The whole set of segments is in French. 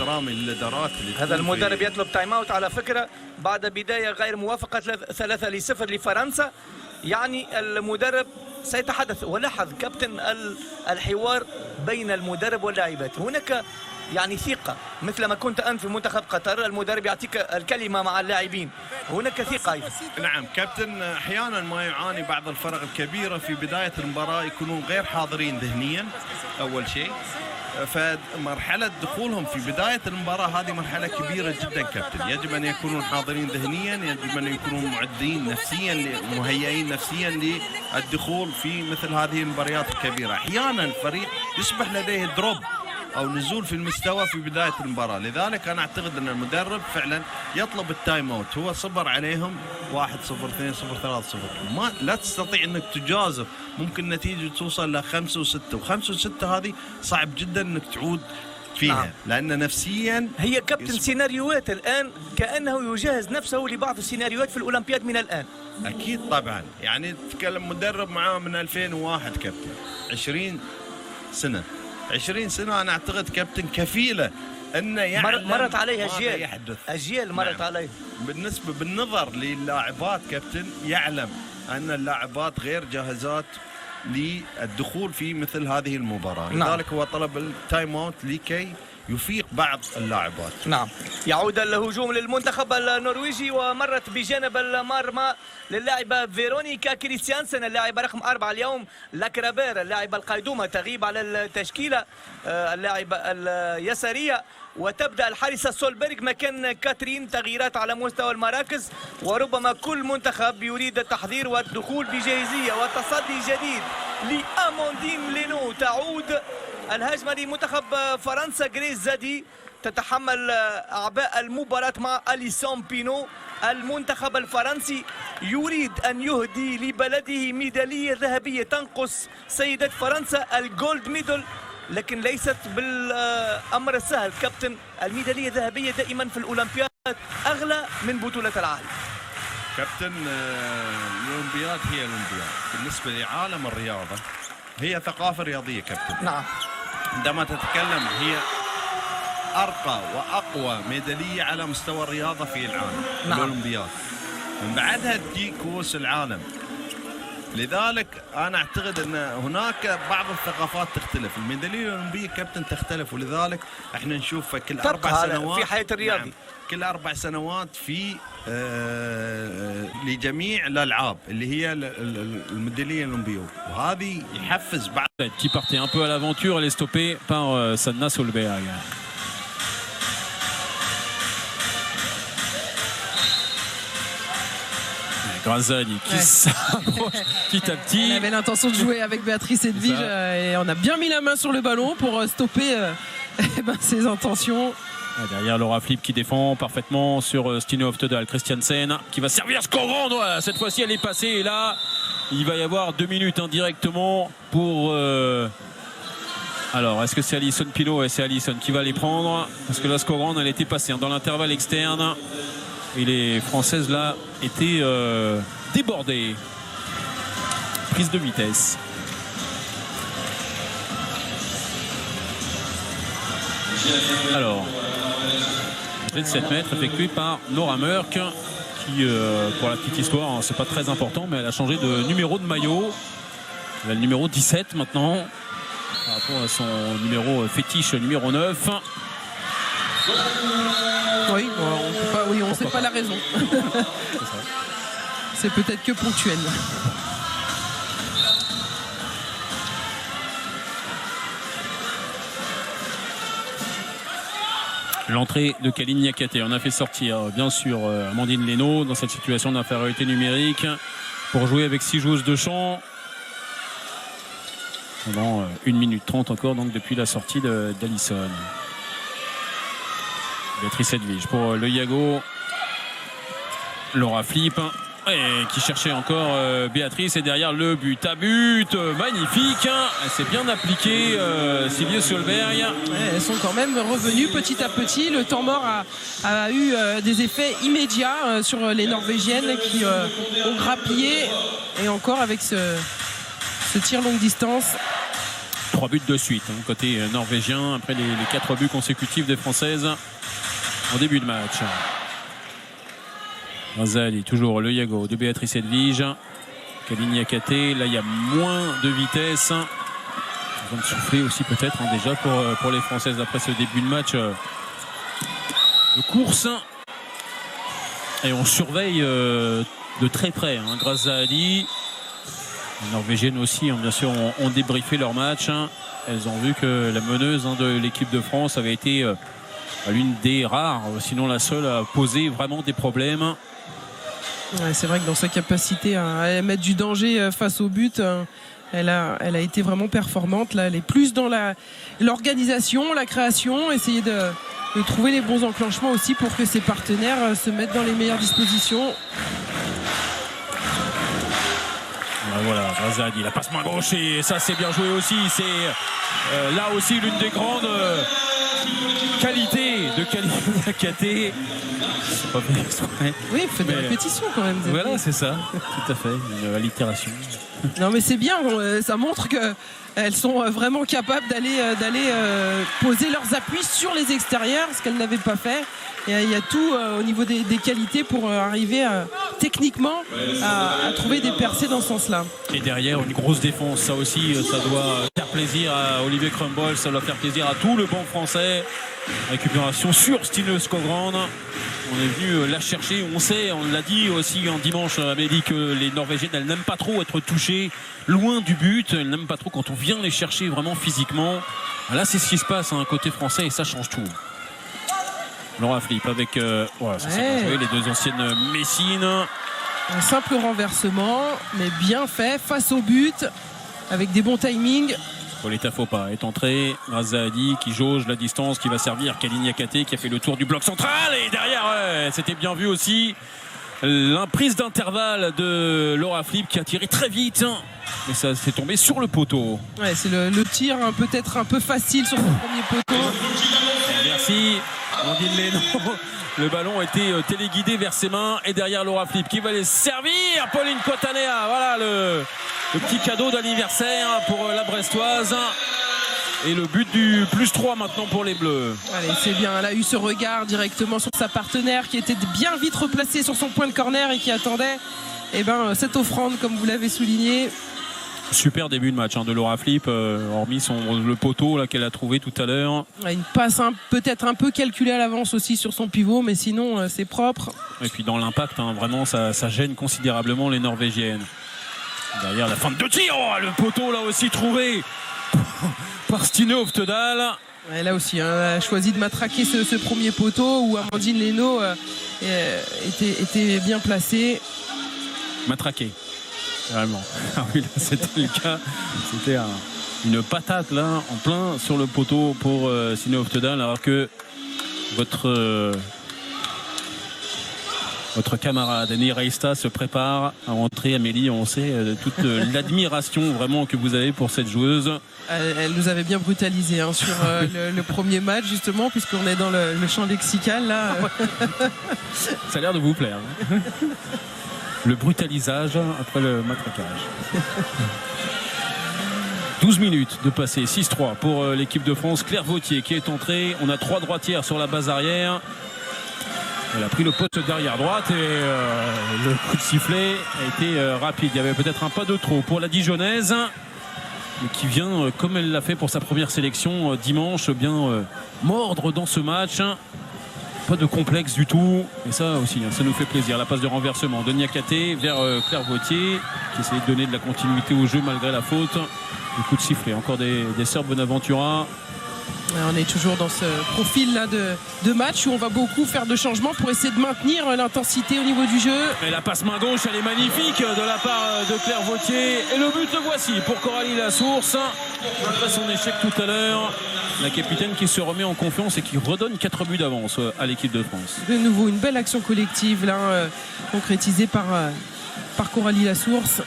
احترامي للادارات اللي هذا المدرب يطلب تايم اوت على فكره بعد بدايه غير موافقه 3-0 لفرنسا. يعني المدرب سيتحدث. ولاحظ كابتن الحوار بين المدرب واللاعبات، هناك يعني ثقة مثل ما كنت أنت في منتخب قطر، المدرب يعطيك الكلمة مع اللاعبين، هناك ثقة أيضا. نعم كابتن، أحيانا ما يعاني بعض الفرق الكبيرة في بداية المباراة يكونون غير حاضرين ذهنيا أول شيء، فمرحلة دخولهم في بداية المباراة هذه مرحلة كبيرة جدا كابتن. يجب أن يكونون حاضرين ذهنيا، يجب أن يكونون معدين نفسيا، مهيئين نفسيا للدخول في مثل هذه المباريات الكبيرة. أحيانا الفريق يصبح لديه دروب أو نزول في المستوى في بداية المباراة، لذلك أنا أعتقد أن المدرب فعلا يطلب التايم أوت. هو صبر عليهم 1-0 2-0 3-0، ما لا تستطيع أنك تجازف، ممكن النتيجة توصل ل 5 و6، و5 و6 هذه صعب جدا أنك تعود فيها لأن نفسيا هي كابتن سيناريوهات الآن كأنه يجهز نفسه لبعض السيناريوهات في الأولمبياد من الآن. أكيد طبعا، يعني تتكلم مدرب معاه من 2001 كابتن، 20 سنة 20 سنة. أنا أعتقد كابتن كفيلة أنه يعلم مرت عليه أجيال مرت عليه. بالنظر للاعبات كابتن يعلم أن اللاعبات غير جاهزات للدخول في مثل هذه المباراة. لذلك هو طلب التايم اوت لكي يفيق بعض اللاعبات. نعم. يعود الهجوم للمنتخب النرويجي، ومرت بجانب المرمى للاعبة فيرونيكا كريستيانسن اللاعبة رقم 4 اليوم. لاكرابير اللاعبة القيدومة تغيب على التشكيلة، اللاعبة اليسارية، وتبدأ الحارسة سولبرغ مكان كاترين. تغييرات على مستوى المراكز، وربما كل منتخب يريد التحضير والدخول بجاهزية وتصدي جديد لأموندين لينو. تعود الهجمة لمنتخب فرنسا. غريس زادي تتحمل أعباء المباراة مع أليسون بينو. المنتخب الفرنسي يريد أن يهدي لبلده ميدالية ذهبية تنقص سيدات فرنسا الجولد ميدل، لكن ليست بالأمر السهل كابتن. الميدالية الذهبية دائما في الأولمبياد أغلى من بطولة العالم. كابتن الأولمبياد هي الأولمبياد بالنسبة لعالم الرياضة، هي ثقافة رياضية كابتن. نعم. عندما تتكلم هي أرقى وأقوى ميدالية على مستوى الرياضة في العالم. نعم. الأولمبياد من بعدها تجي كؤوس العالم. لذلك أنا أعتقد أن هناك بعض الثقافات تختلف. الميدالية الأولمبية كابتن تختلف، ولذلك احنا نشوفها كل 4 سنوات في حياة الرياضي. نعم. كل 4 سنوات في لجميع الألعاب اللي هي الميدالية الأولمبية، وهذه يحفز بعض. Qui partait un peu à l'aventure, elle est stoppée par Sanna Solberg. Grazani qui s'approche petit à petit. Elle avait l'intention de jouer avec Béatrice Edvige et on a bien mis la main sur le ballon pour stopper ses intentions. Derrière Laura Flip qui défend parfaitement sur Stine Oftedal. Christiansen qui va servir Skogran. Cette fois-ci elle est passée et là il va y avoir 2 minutes directement pour... Alors est-ce que c'est Alison Pilot? Et c'est Alison qui va les prendre parce que la Skogran elle était passée dans l'intervalle externe et les Françaises là étaient débordées. Prise de vitesse. Alors, entrée de 7 mètres effectuée par Nora Mørk qui, pour la petite histoire, hein, c'est pas très important, mais elle a changé de numéro de maillot. Elle a le numéro 17 maintenant, par rapport à son numéro fétiche, numéro 9. Oui, on ne sait pas la raison. C'est peut-être que ponctuel. L'entrée de Kaline Niakate. On a fait sortir bien sûr Amandine Leno dans cette situation d'infériorité numérique pour jouer avec 6 joueuses de champ pendant 1 minute 30 encore, donc depuis la sortie d'Alison. Béatrice Edvige pour le Iago. Laura Flip qui cherchait encore Béatrice, et derrière le but à but magnifique. Elle s'est bien appliquée, Sylvie Solberg. Elles sont quand même revenues petit à petit. Le temps mort a eu des effets immédiats sur les Norvégiennes qui ont grappillé, et encore avec ce tir longue distance. 3 buts de suite côté norvégien après les 4 buts consécutifs des Françaises en début de match. Razali, toujours le Yago de Béatrice Edvige. Kalini Akate, là il y a moins de vitesse. Ils vont souffler aussi peut-être déjà pour les Françaises après ce début de match de course. Et on surveille de très près grâce à Ali. Les Norvégiennes aussi bien sûr ont débriefé leur match. Elles ont vu que la meneuse de l'équipe de France avait été l'une des rares, sinon la seule, à poser vraiment des problèmes. Ouais, c'est vrai que dans sa capacité à mettre du danger face au but, elle a été vraiment performante. Là, elle est plus dans l'organisation, la création, essayer de trouver les bons enclenchements aussi pour que ses partenaires se mettent dans les meilleures dispositions. Voilà, Razali, la passe main gauche et ça c'est bien joué aussi. C'est là aussi l'une des grandes qualités de Kalini Akate. C'est pas fait exprès. Oui, il fait des répétitions quand même. Voilà, c'est ça, tout à fait, une allitération. Non mais c'est bien, ça montre qu'elles sont vraiment capables d'aller poser leurs appuis sur les extérieurs, ce qu'elles n'avaient pas fait. Il y a tout au niveau des qualités pour arriver techniquement à trouver des percées dans ce sens-là. Et derrière, une grosse défense, ça aussi, ça doit faire plaisir à Olivier Crumble, ça doit faire plaisir à tout le banc français. Récupération sur Stine Skogran. On est venu la chercher, on sait, on l'a dit aussi en dimanche, on avait dit que les Norvégiennes, elles n'aiment pas trop être touchées loin du but, elles n'aiment pas trop quand on vient les chercher vraiment physiquement. Là, c'est ce qui se passe côté français et ça change tout. Laura Flip avec les deux anciennes Messines. Un simple renversement, mais bien fait, face au but, avec des bons timings. Pauletta Fopa est entrée, Razali qui jauge la distance, qui va servir Kalini Akate qui a fait le tour du bloc central et derrière c'était bien vu aussi l'imprise d'intervalle de Laura Flip qui a tiré très vite et ça s'est tombé sur le poteau. Ouais, c'est le tir peut-être un peu facile sur son premier poteau. Merci Amandine Lénon. Le ballon a été téléguidé vers ses mains et derrière Laura Flip qui va les servir. Pauline Cotanea, voilà le petit cadeau d'anniversaire pour la Brestoise. Et le but du +3 maintenant pour les Bleus. Allez, c'est bien, elle a eu ce regard directement sur sa partenaire qui était bien vite replacée sur son point de corner et qui attendait cette offrande comme vous l'avez souligné. Super début de match de Laura Flip, hormis le poteau là qu'elle a trouvé tout à l'heure. Une passe peut-être un peu calculée à l'avance aussi sur son pivot, mais sinon c'est propre. Et puis dans l'impact, vraiment ça gêne considérablement les Norvégiennes. Derrière la fin de 2 tirs, le poteau là aussi trouvé par Stine Oftedal. Ouais, là aussi, elle a choisi de matraquer ce premier poteau où Amandine Lénaud était bien placée. Matraqué. Vraiment. Ah oui, là, c'était le cas. C'était une patate là, en plein sur le poteau pour Stine Oftedal, alors que votre camarade Annie Reista se prépare à entrer. Amélie, on sait toute l'admiration vraiment que vous avez pour cette joueuse. Elle nous avait bien brutalisé sur le premier match justement, puisqu'on est dans le champ lexical là. Ça a l'air de vous plaire. Le brutalisage après le matraquage. 12 minutes de passé, 6-3 pour l'équipe de France. Claire Vautier qui est entrée. On a 3 droitières sur la base arrière. Elle a pris le poste d'arrière droite et le coup de sifflet a été rapide. Il y avait peut-être un pas de trop pour la Dijonnaise, qui vient, comme elle l'a fait pour sa première sélection dimanche, bien mordre dans ce match. Pas de complexe du tout. Et ça aussi, ça nous fait plaisir. La passe de renversement de Niakate vers Claire Vautier, qui essayait de donner de la continuité au jeu malgré la faute. Le coup de sifflet, encore des Sœurs Bonaventura. On est toujours dans ce profil là de match où on va beaucoup faire de changements pour essayer de maintenir l'intensité au niveau du jeu. Et la passe main gauche, elle est magnifique de la part de Claire Vautier. Et le but, le voici pour Coralie Lasource. Après son échec tout à l'heure, la capitaine qui se remet en confiance et qui redonne 4 buts d'avance à l'équipe de France. De nouveau, une belle action collective là, concrétisée par Coralie Lasource.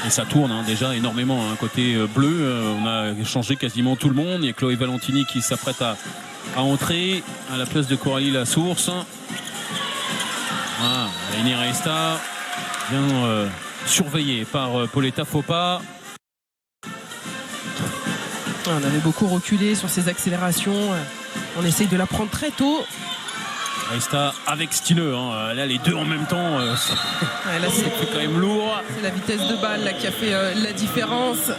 Et ça tourne déjà énormément côté bleu. On a changé quasiment tout le monde. Il y a Chloé Valentini qui s'apprête à entrer à la place de Coralie Lasource. Annie Reista bien surveillée par Pauletta Fopa. On avait beaucoup reculé sur ses accélérations. On essaye de la prendre très tôt. Reista avec Stille, hein. Là les deux en même temps, Là, c'est quand même lourd. c'est la vitesse de balle là, qui a fait la différence.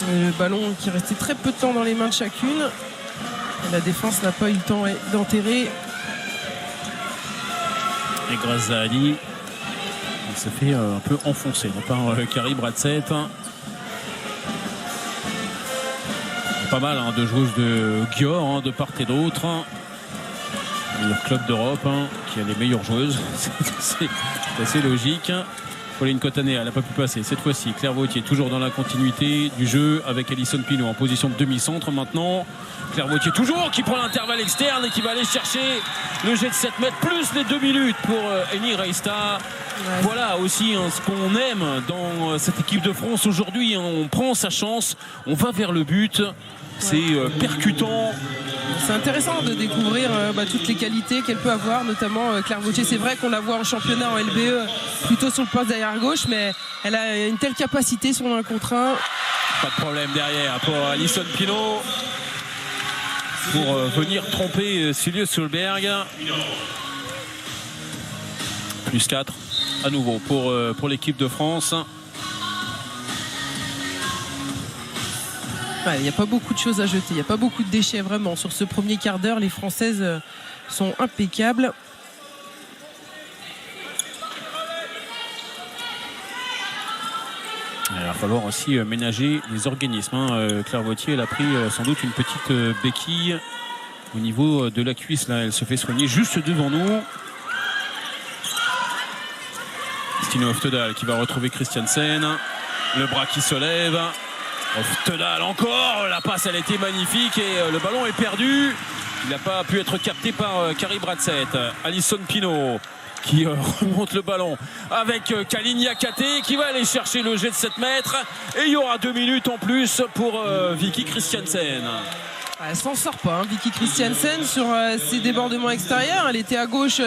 Le ballon qui restait très peu de temps dans les mains de chacune. Et la défense n'a pas eu le temps d'enterrer. Et grâce à Ali, il se fait un peu enfoncer par Carrie Bradshaw. Pas mal de joueuses de Győr de part et d'autre. Le meilleur club d'Europe qui a les meilleures joueuses. C'est assez logique. Pauline Cotanéa, elle n'a pas pu passer. Cette fois-ci, Claire Vautier toujours dans la continuité du jeu avec Alison Pinault en position de demi-centre maintenant. Claire Vautier toujours qui prend l'intervalle externe et qui va aller chercher le jet de 7 mètres plus les 2 minutes pour Henni Reista. Ouais. Voilà aussi ce qu'on aime dans cette équipe de France aujourd'hui. On prend sa chance, on va vers le but. C'est percutant. C'est intéressant de découvrir toutes les qualités qu'elle peut avoir, notamment Claire Vautier. C'est vrai qu'on la voit en championnat en LBE plutôt sur le poste d'arrière gauche, mais elle a une telle capacité sur un contre un. Pas de problème derrière pour Alison Pinault pour venir tromper Silje Solberg. Plus 4 à nouveau pour l'équipe de France. Il n'y a pas beaucoup de choses à jeter, il n'y a pas beaucoup de déchets vraiment. Sur ce premier quart d'heure, les Françaises sont impeccables. Il va falloir aussi ménager les organismes. Claire Vautier, elle a pris sans doute une petite béquille au niveau de la cuisse. Là, elle se fait soigner juste devant nous. Stine Oftedal qui va retrouver Christiansen. Le bras qui se lève. Oftedal encore, la passe elle était magnifique et le ballon est perdu. Il n'a pas pu être capté par Carrie Bradshaw. Alison Pinault qui remonte le ballon avec Kalini Akate qui va aller chercher le jet de 7 mètres et il y aura 2 minutes en plus pour Vicky Christiansen. Elle s'en sort pas, Vicky Christiansen sur ses débordements extérieurs. Elle était à gauche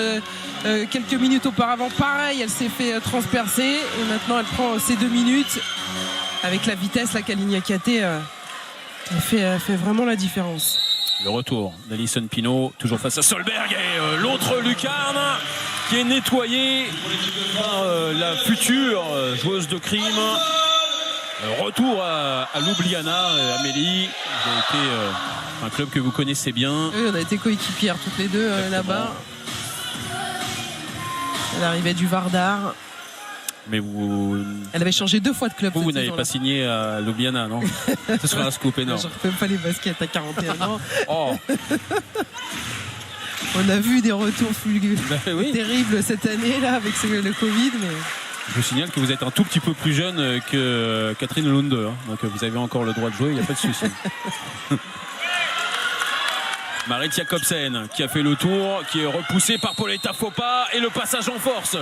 quelques minutes auparavant, pareil, elle s'est fait transpercer et maintenant elle prend ses 2 minutes. Avec la vitesse, la Kalini Akate fait vraiment la différence. Le retour d'Alison Pinault, toujours face à Solberg et l'autre lucarne qui est nettoyé par la future joueuse de crime. Retour à Ljubljana, Amélie. Vous avez été un club que vous connaissez bien. Oui, on a été coéquipières toutes les deux là-bas. Elle arrivait du Vardar. Mais elle avait changé 2 fois de club. Vous n'avez pas signé à Ljubljana, non? Ce sera un scoop énorme. Je ne refais pas les baskets à 41 ans. Oh. On a vu des retours terribles cette année là avec le Covid. Mais... Je vous signale que vous êtes un tout petit peu plus jeune que Catherine Lunde. Donc vous avez encore le droit de jouer, il n'y a pas de souci. Marit Jacobsen qui a fait le tour, qui est repoussé par Pauletta Fopa et le passage en force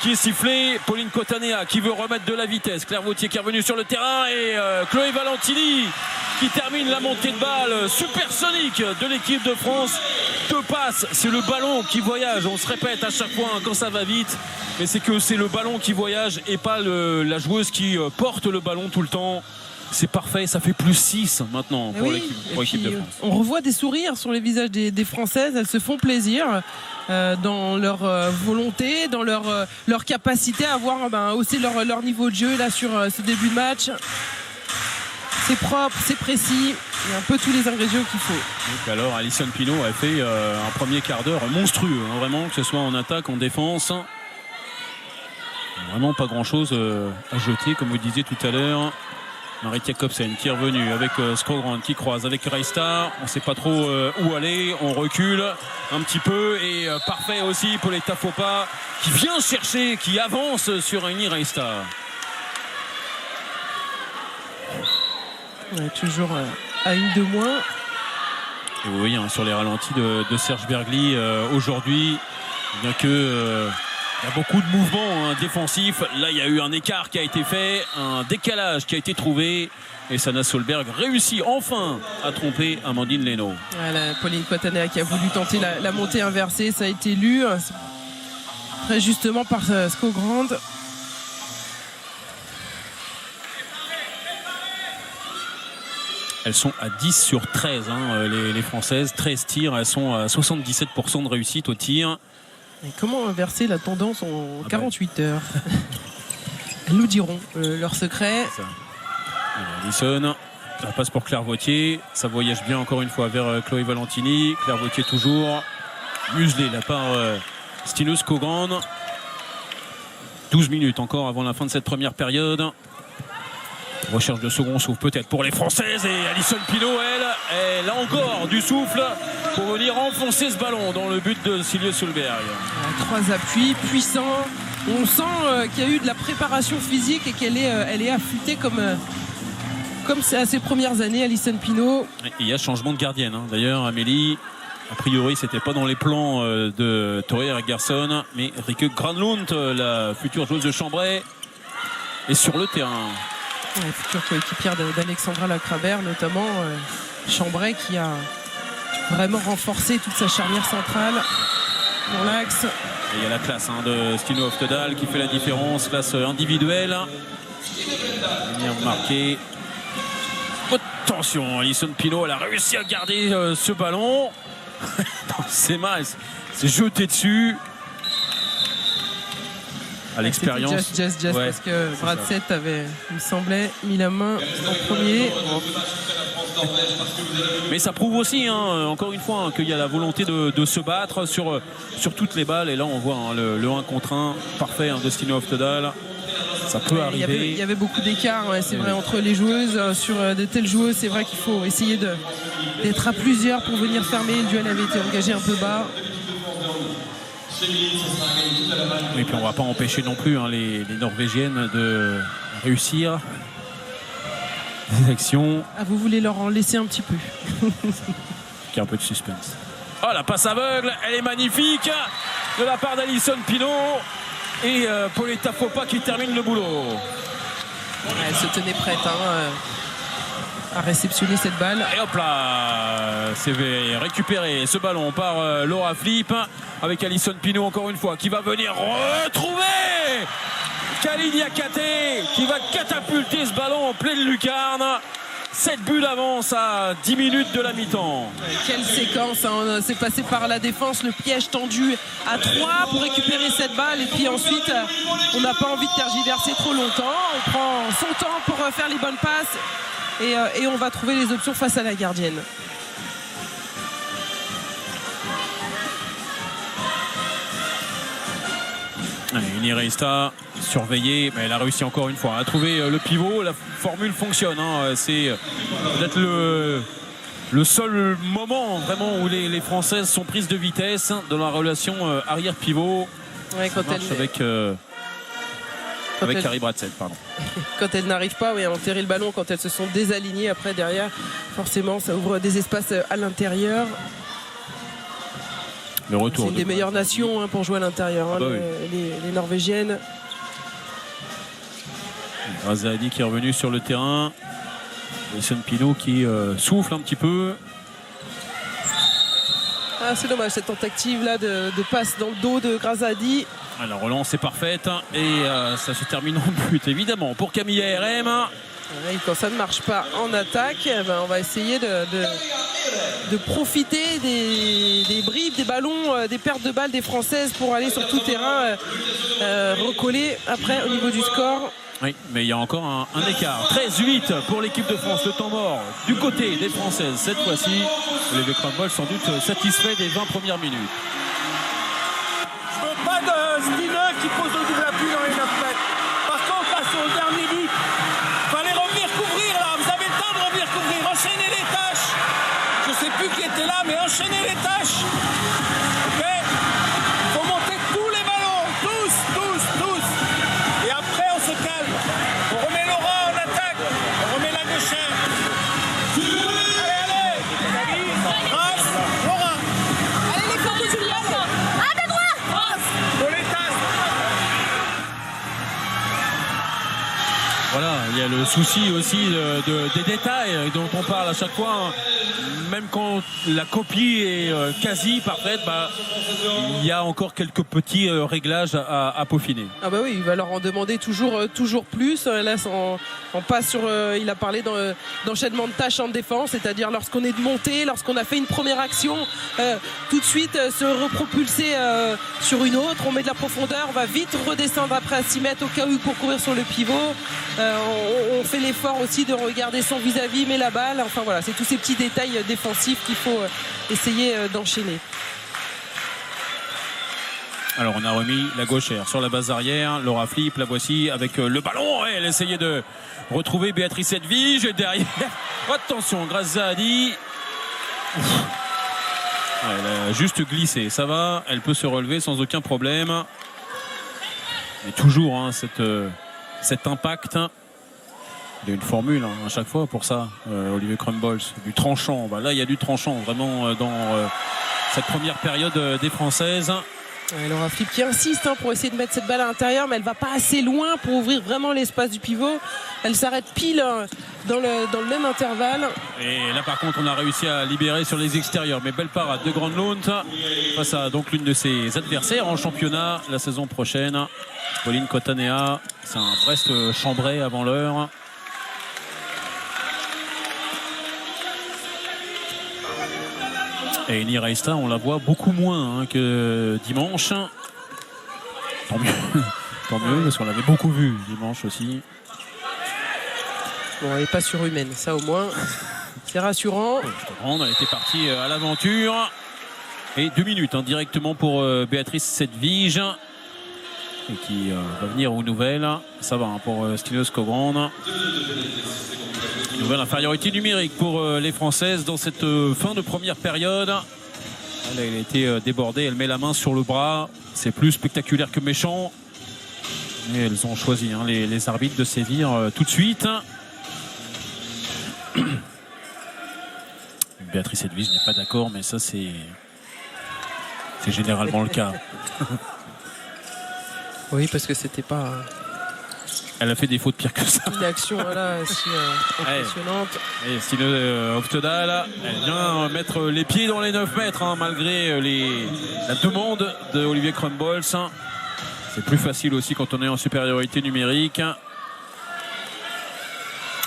qui est sifflé. Pauline Cotanéa qui veut remettre de la vitesse. Claire Vautier qui est revenue sur le terrain et Chloé Valentini qui termine la montée de balle supersonique de l'équipe de France. 2 passes, c'est le ballon qui voyage. On se répète à chaque fois quand ça va vite, mais c'est que c'est le ballon qui voyage et pas la joueuse qui porte le ballon tout le temps. C'est parfait, ça fait plus 6 maintenant pour l'équipe de France. On revoit des sourires sur les visages des Françaises, elles se font plaisir dans leur volonté, dans leur capacité à avoir hausser leur niveau de jeu là sur ce début de match. C'est propre, c'est précis, il y a un peu tous les ingrédients qu'il faut. Donc alors Alison Pinault a fait un premier quart d'heure monstrueux, vraiment, que ce soit en attaque, en défense. Vraiment pas grand chose à jeter, comme vous disiez tout à l'heure. Marit Jacobsen qui est revenu avec Skogran qui croise avec Reista. On ne sait pas trop où aller. On recule un petit peu et parfait aussi pour les Tafopa qui vient chercher, qui avance sur Henni Reista. Toujours à une de moins. Et vous voyez sur les ralentis de Serge Bergli aujourd'hui, bien que... il y a beaucoup de mouvements défensifs. Là, il y a eu un écart qui a été fait, un décalage qui a été trouvé. Et Sanna Solberg réussit enfin à tromper Amandine Leno. Voilà, Pauline Cotanéa qui a voulu tenter la montée inversée. Ça a été lu très justement par Skogrand. Elles sont à 10 sur 13, les Françaises. 13 tirs, elles sont à 77% de réussite au tir. Et comment inverser la tendance en 48 heures? Elles nous diront leur secret. Allison, ça passe pour Claire Vautier. Ça voyage bien encore une fois vers Chloé Valentini. Claire Vautier toujours muselée là par Stineuse Kogan. 12 minutes encore avant la fin de cette première période. Recherche de second souffle peut-être pour les Françaises. Et Alison Pinault, elle a encore du souffle pour venir enfoncer ce ballon dans le but de Silje Solberg. 3 appuis puissants. On sent qu'il y a eu de la préparation physique et qu'elle est affûtée comme c'est à ses premières années, Alison Pinault. Et il y a changement de gardienne. D'ailleurs, Amélie, a priori, c'était pas dans les plans de Tori Garçon, mais Rike Granlund, la future joueuse de Chambray, est sur le terrain. La future coéquipière d'Alexandra Lacrabert, notamment Chambray, qui a vraiment renforcé toute sa charnière centrale dans l'axe. Et il y a la classe de Stino Oftedal qui fait la différence, classe individuelle. Bien marqué. Attention, Alison Pinault, elle a réussi à garder ce ballon. Dans ses mains, elle s'est jetée dessus. À l'expérience. Just, ouais, parce que Bradsett avait, il me semblait, mis la main en premier. Mais ça prouve aussi, encore une fois, qu'il y a la volonté de se battre sur toutes les balles. Et là, on voit le 1 contre 1 parfait de Stino Oftedal. Ça peut arriver. Il y avait beaucoup d'écart, c'est vrai, entre les joueuses. Sur de telles joueuses, c'est vrai qu'il faut essayer d'être à plusieurs pour venir fermer. Le duel avait été engagé un peu bas. Et puis on va pas empêcher non plus les Norvégiennes de réussir des actions. Ah, vous voulez leur en laisser un petit peu. Il y a un peu de suspense. Oh, la passe aveugle, elle est magnifique de la part d'Alison Pinault et Pauletta Fopa qui termine le boulot. Elle se tenait prête à réceptionner cette balle. Et hop là, c'est récupéré ce ballon par Laura Flip avec Alison Pinault encore une fois qui va venir retrouver Kalin Yakate qui va catapulter ce ballon en pleine lucarne. 7 buts d'avance à 10 minutes de la mi-temps. Quelle séquence, on s'est passé par la défense, le piège tendu à 3 pour récupérer cette balle et puis ensuite on n'a pas envie de tergiverser trop longtemps, on prend son temps pour faire les bonnes passes et on va trouver les options face à la gardienne. Allez, Uniresta surveillée, mais elle a réussi encore une fois à trouver le pivot. La formule fonctionne, c'est peut-être le seul moment vraiment où les Françaises sont prises de vitesse dans la relation arrière-pivot. Ouais, quand avec Carrie Bradsett, pardon. Quand elles n'arrivent pas à enterrer le ballon, quand elles se sont désalignées après derrière, forcément ça ouvre des espaces à l'intérieur. Le retour. C'est une des meilleures nations pour jouer à l'intérieur, oui. les Norvégiennes. Razadi qui est revenu sur le terrain. Alison Pinault qui souffle un petit peu. Ah, c'est dommage cette tentative là de passe dans le dos de Grazadi. La relance est parfaite et ça se termine en but évidemment pour Camilla RM. Et quand ça ne marche pas en attaque, on va essayer de profiter des bribes, des ballons, des pertes de balles des Françaises pour aller sur tout terrain recoller après au niveau du score. Oui, mais il y a encore un écart. 13-8 pour l'équipe de France. Le temps mort du côté des Françaises. Cette fois-ci, les Vécrabol sans doute satisfaits des 20 premières minutes. Je veux pas de Stine qui pose le double appui dans les 9 mètres. Par contre, là, sur le dernier but, fallait revenir couvrir là. Vous avez le temps de revenir couvrir. Enchaînez les tâches. Je sais plus qui était là, mais enchaînez les tâches. Ok ? Faut monter tous les ballons. Tous. Et après, on se calme. On remet Laura en attaque. On remet la gauchère. Allez. Grâce. Laura. Allez les femmes de Juliette. Ah, de droit. Pauletta. souci aussi des détails dont on parle à chaque fois, hein. Même quand la copie est quasi parfaite, il y a encore quelques petits réglages à peaufiner. Ah bah oui, il va leur en demander toujours plus. Là, on passe sur. Il a parlé d'enchaînement de tâches en défense, c'est-à-dire lorsqu'on est de montée, lorsqu'on a fait une première action, tout de suite se repropulser sur une autre. On met de la profondeur, on va vite redescendre après à 6 mètres au cas où pour courir sur le pivot. On fait l'effort aussi de regarder son vis-à-vis, mais la balle. Enfin voilà, c'est tous ces petits détails défensifs qu'il faut essayer d'enchaîner. Alors on a remis la gauchère sur la base arrière. Laura Flip, la voici avec le ballon. Elle essayait de retrouver Béatrice Edwige. Et derrière, attention, Grace Zahadi. Elle a juste glissé. Ça va, elle peut se relever sans aucun problème. Mais toujours cet impact. Il y a une formule à chaque fois pour ça, Olivier Crumbles. Du tranchant. Là, il y a du tranchant vraiment dans cette première période des Françaises. Laura Flip qui insiste pour essayer de mettre cette balle à l'intérieur, mais elle va pas assez loin pour ouvrir vraiment l'espace du pivot. Elle s'arrête pile dans le même intervalle. Et là par contre on a réussi à libérer sur les extérieurs. Mais belle parade de Granlund face à donc l'une de ses adversaires en championnat la saison prochaine, Pauline Cotanea. C'est un Brest-Chambray avant l'heure. Et Eni Reista, on la voit beaucoup moins que dimanche. Tant mieux, parce qu'on l'avait beaucoup vu dimanche aussi. Bon, elle n'est pas surhumaine, ça au moins, c'est rassurant. Elle était partie à l'aventure. Et 2 minutes directement pour Béatrice Sedvige. Et qui va venir aux nouvelles. Ça va pour Stine Skogran. Nouvelle infériorité numérique pour les Françaises dans cette fin de première période. Elle a été débordée, elle met la main sur le bras. C'est plus spectaculaire que méchant. Mais elles ont choisi, les arbitres, de sévir tout de suite. Béatrice Edwige n'est pas d'accord, mais ça c'est généralement le cas. Oui, parce que c'était pas... Elle a fait des fautes pires que ça. Une action si impressionnante. Et Stine Oftedal, elle vient mettre les pieds dans les 9 mètres malgré la demande de Olivier Crumbles. C'est plus facile aussi quand on est en supériorité numérique.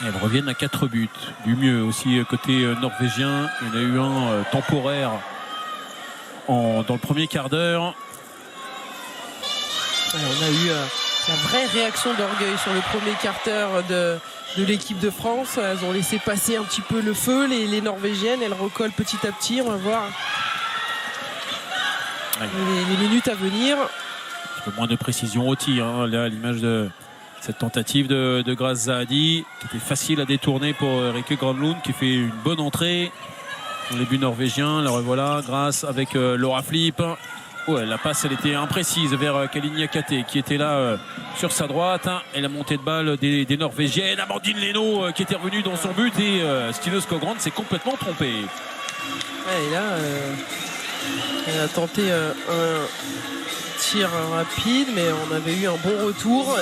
Elles reviennent à 4 buts. Du mieux aussi côté norvégien. Il y en a eu un temporaire dans le premier quart d'heure. On a eu la vraie réaction d'orgueil sur le premier quart-d'heure de l'équipe de France. Elles ont laissé passer un petit peu le feu, les Norvégiennes. Elles recollent petit à petit. On va voir les minutes à venir. Un peu moins de précision au tir. Là, à l'image de cette tentative de Grace Zahadi, qui était facile à détourner pour Rikke Granlund, qui fait une bonne entrée dans les buts norvégiens. La revoilà, Grace avec Laura Flip. La passe, elle était imprécise vers Kalini Akate qui était là sur sa droite. Et la montée de balle des Norvégiennes. Amandine Leno qui était revenue dans son but. Et Stine Skogran s'est complètement trompé. Et là, elle a tenté un tir rapide, mais on avait eu un bon retour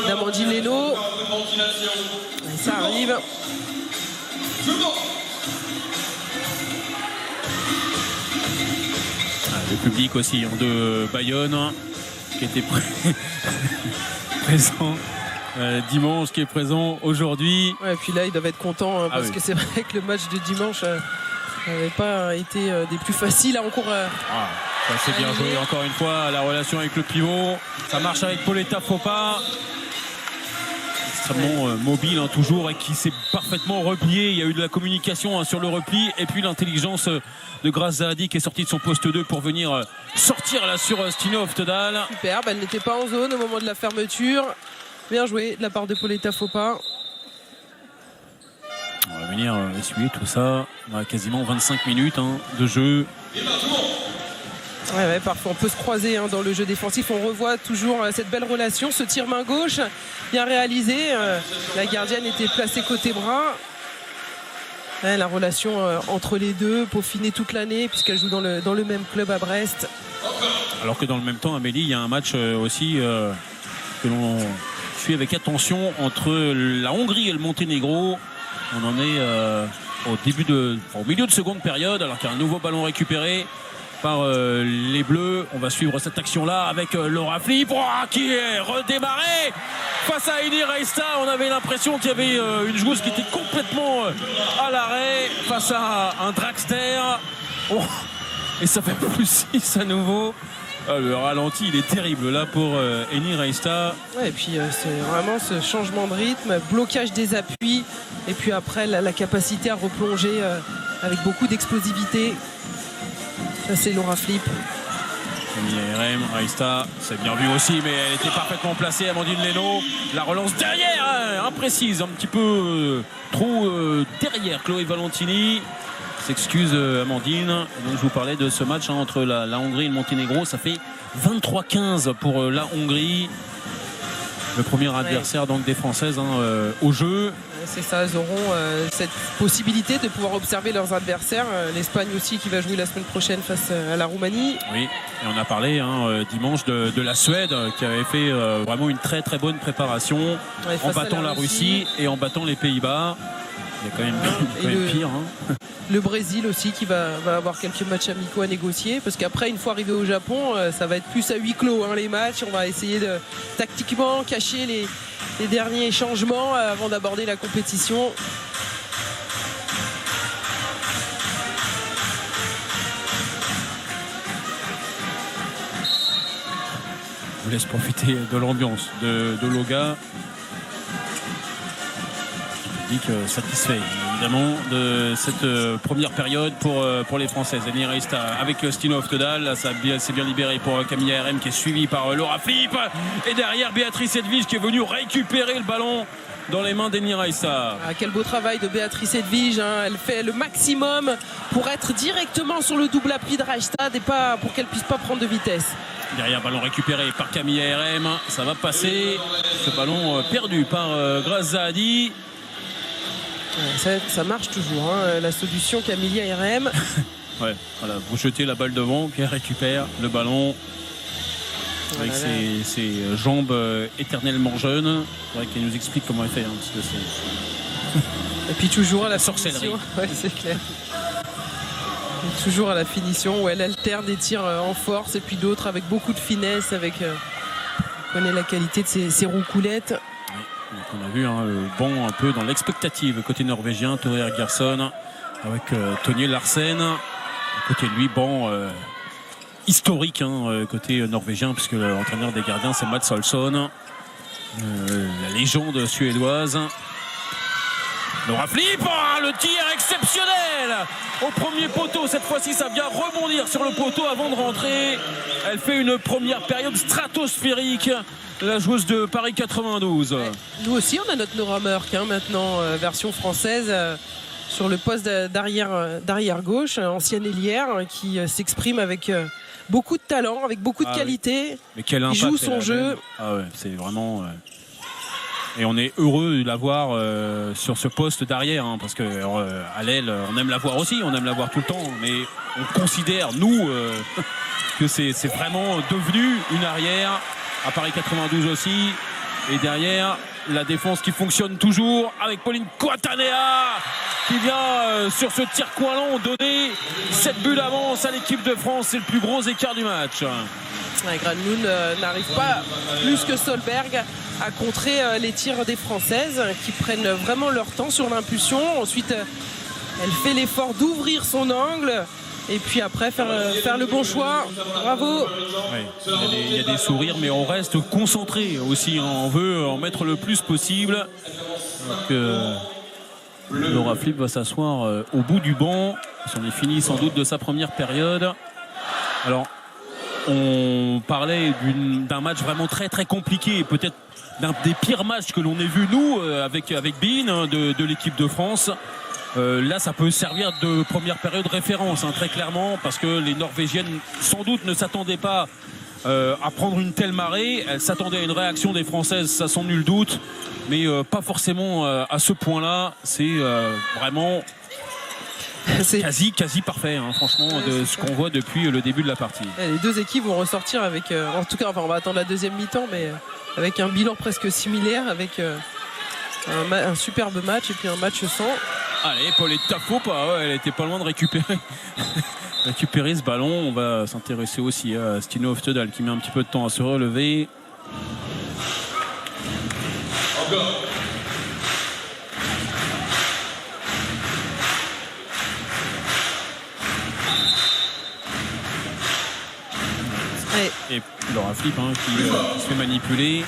d'Amandine Leno. Et ça arrive. Le public aussi de Bayonne qui était présent dimanche, qui est présent aujourd'hui. Et puis là ils doivent être contents parce que c'est vrai que le match de dimanche n'avait pas été des plus faciles à encore. Ça c'est bien joué encore une fois, la relation avec le pivot. Ça marche avec Pauletta Fopa. Extrêmement mobile toujours et qui s'est parfaitement replié. Il y a eu de la communication sur le repli et puis l'intelligence de Grace Zahadi qui est sortie de son poste 2 pour venir sortir là sur Stine Oftedal. Superbe, elle n'était pas en zone au moment de la fermeture. Bien joué de la part de Pauletta Fopa. On va venir essuyer tout ça. On a quasiment 25 minutes de jeu. Ouais, parfois on peut se croiser dans le jeu défensif. On revoit toujours cette belle relation, ce tir main gauche bien réalisé. La gardienne était placée côté bras. La relation entre les deux, peaufinée toute l'année puisqu'elle joue dans le même club à Brest. Alors que dans le même temps, Amélie, il y a un match aussi que l'on suit avec attention entre la Hongrie et le Monténégro. On en est au milieu de seconde période, alors qu'il y a un nouveau ballon récupéré par les Bleus. On va suivre cette action-là avec Laura Flip qui est redémarrée face à Eni Reista. On avait l'impression qu'il y avait une joueuse qui était complètement à l'arrêt face à un dragster. Oh, et ça fait +6 à nouveau. Le ralenti, il est terrible là pour Eni Reista. Ouais, et puis c'est vraiment ce changement de rythme, blocage des appuis, et puis après la capacité à replonger avec beaucoup d'explosivité. Ça, c'est Laura Flip. RM, Reista, c'est bien vu aussi, mais elle était parfaitement placée. Amandine Leno, la relance derrière, hein, imprécise, un petit peu trop derrière Chloé Valentini. S'excuse Amandine. Donc je vous parlais de ce match entre la Hongrie et le Monténégro. Ça fait 23-15 pour la Hongrie. Le premier adversaire donc des Françaises au jeu. C'est ça, elles auront cette possibilité de pouvoir observer leurs adversaires. L'Espagne aussi qui va jouer la semaine prochaine face à la Roumanie. Oui, et on a parlé dimanche de la Suède qui avait fait vraiment une très très bonne préparation en battant la Russie et en battant les Pays-Bas. Il y a quand même pire. Le Brésil aussi qui va avoir quelques matchs amicaux à négocier, parce qu'après, une fois arrivé au Japon, ça va être plus à huis clos les matchs. On va essayer de tactiquement cacher les derniers changements avant d'aborder la compétition. Je vous laisse profiter de l'ambiance de Loga. Satisfait évidemment de cette première période pour les Françaises. Eni Reista avec Stinov Tedal, là ça s'est bien libéré pour Camilla RM qui est suivie par Laura Flip, et derrière Béatrice Edwige qui est venue récupérer le ballon dans les mains d'Eni Reista. Quel beau travail de Béatrice Edwige, elle fait le maximum pour être directement sur le double appui de Reichstad et pas pour qu'elle puisse pas prendre de vitesse. Derrière, ballon récupéré par Camilla RM, ça va passer, ce ballon perdu par Grace Zahadi. Ça marche toujours, la solution Camilla RM. Ouais, voilà, vous jetez la balle devant, puis elle récupère le ballon avec ses jambes éternellement jeunes. C'est vrai qu'elle nous explique comment elle fait, parce que c'est... Et puis toujours à la sorcellerie. Ouais, c'est clair. Et toujours à la finition où elle alterne des tirs en force et puis d'autres avec beaucoup de finesse, avec on connaît la qualité de ses roucoulettes. Donc on a vu le banc un peu dans l'expectative côté norvégien, Tore Gerson avec Tonje Larsen. Côté de lui, banc historique côté norvégien, puisque l'entraîneur des gardiens c'est Mats Olsson, la légende suédoise. Laura Flip, le tir exceptionnel au premier poteau. Cette fois-ci, ça vient rebondir sur le poteau avant de rentrer. Elle fait une première période stratosphérique, la joueuse de Paris 92. Ouais. Nous aussi, on a notre Nora Mørk maintenant, version française, sur le poste d'arrière gauche, ancienne ailière, qui s'exprime avec beaucoup de talent, avec beaucoup de qualité. Mais quel impact, il joue son jeu. Ah ouais, c'est vraiment... Et on est heureux de la voir sur ce poste d'arrière, parce que à l'aile, on aime la voir aussi, on aime la voir tout le temps, mais on considère, nous, que c'est vraiment devenu une arrière, à Paris 92 aussi. Et derrière, la défense qui fonctionne toujours, avec Pauline Coatanea, qui vient sur ce tir coin long donner 7 buts d'avance à l'équipe de France. C'est le plus gros écart du match. Granlund n'arrive pas plus que Solberg à contrer les tirs des Françaises qui prennent vraiment leur temps sur l'impulsion. Ensuite, elle fait l'effort d'ouvrir son angle et puis après faire le bon choix. Bravo. Ouais, il y a des sourires, mais on reste concentré aussi. On veut en mettre le plus possible. Donc, Laura Flip va s'asseoir au bout du banc. On est fini sans doute de sa première période. Alors, on parlait d'un match vraiment très très compliqué, peut-être d'un des pires matchs que l'on ait vu nous avec Bein de l'équipe de France. Là, ça peut servir de première période référence, très clairement, parce que les Norvégiennes sans doute ne s'attendaient pas à prendre une telle marée. Elles s'attendaient à une réaction des Françaises, ça sans nul doute, mais pas forcément à ce point-là. C'est vraiment quasi parfait, franchement, de ce qu'on voit depuis le début de la partie. Les deux équipes vont ressortir avec, en tout cas, on va attendre la deuxième mi-temps, mais avec un bilan presque similaire, avec un superbe match et puis un match sans. Allez, Pauletta Fopa, elle était pas loin de récupérer ce ballon. On va s'intéresser aussi à Stino Oftedal qui met un petit peu de temps à se relever. Et Laura Flip qui se fait manipuler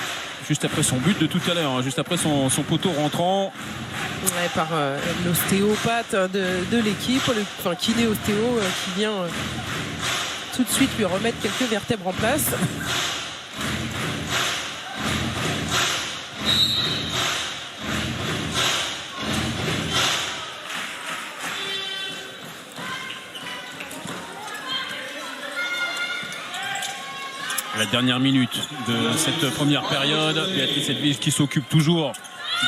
juste après son but de tout à l'heure, juste après son poteau rentrant. Ouais, par l'ostéopathe de l'équipe, enfin kiné-ostéo qui vient tout de suite lui remettre quelques vertèbres en place. La dernière minute de cette première période, Béatrice Edwige qui s'occupe toujours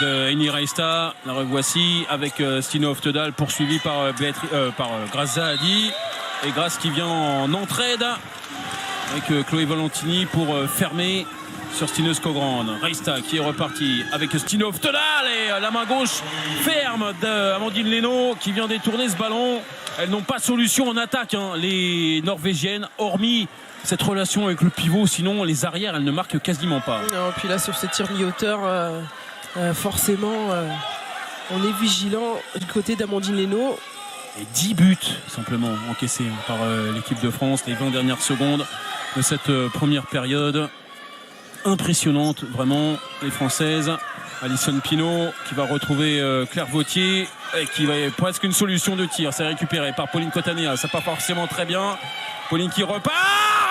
de Eni Reista. La revoici avec Stino Oftedal poursuivi par Grace Zahadi. Et Grace qui vient en entraide avec Chloé Valentini pour fermer sur Stine Skogrand. Reista qui est reparti avec Stino Oftedal et la main gauche ferme d'Amandine Leno qui vient détourner ce ballon. Elles n'ont pas de solution en attaque, les Norvégiennes, hormis cette relation avec le pivot. Sinon, les arrières, elles ne marquent quasiment pas. Non, puis là, sur ces tirs mi-hauteur, forcément, on est vigilant du côté d'Amandine Leno. Et 10 buts simplement encaissés par l'équipe de France les 20 dernières secondes de cette première période. Impressionnante, vraiment, les Françaises. Alison Pinault qui va retrouver Claire Vautier et qui va presque une solution de tir. C'est récupéré par Pauline Cotanea. Ça part forcément très bien. Pauline qui repart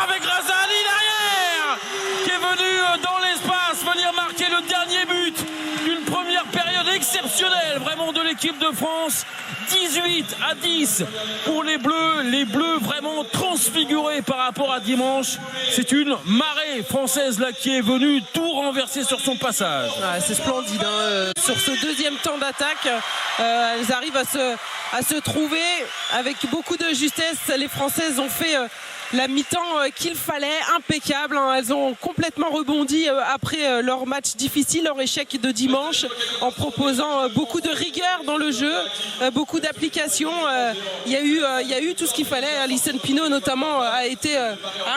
avec Razali derrière, qui est venu dans l'espace venir marquer le dernier but d'une première période exceptionnelle vraiment de l'équipe de France. 18-10 pour les Bleus vraiment transfigurés par rapport à dimanche. C'est une marée française là qui est venue tout renverser sur son passage. Ah, c'est splendide, sur ce deuxième temps d'attaque, elles arrivent à se trouver avec beaucoup de justesse. Les Françaises ont fait la mi-temps qu'il fallait, impeccable. Elles ont complètement rebondi après leur match difficile, leur échec de dimanche, en proposant beaucoup de rigueur dans le jeu, beaucoup d'application. Il y a eu tout ce qu'il fallait. Alison Pinault notamment a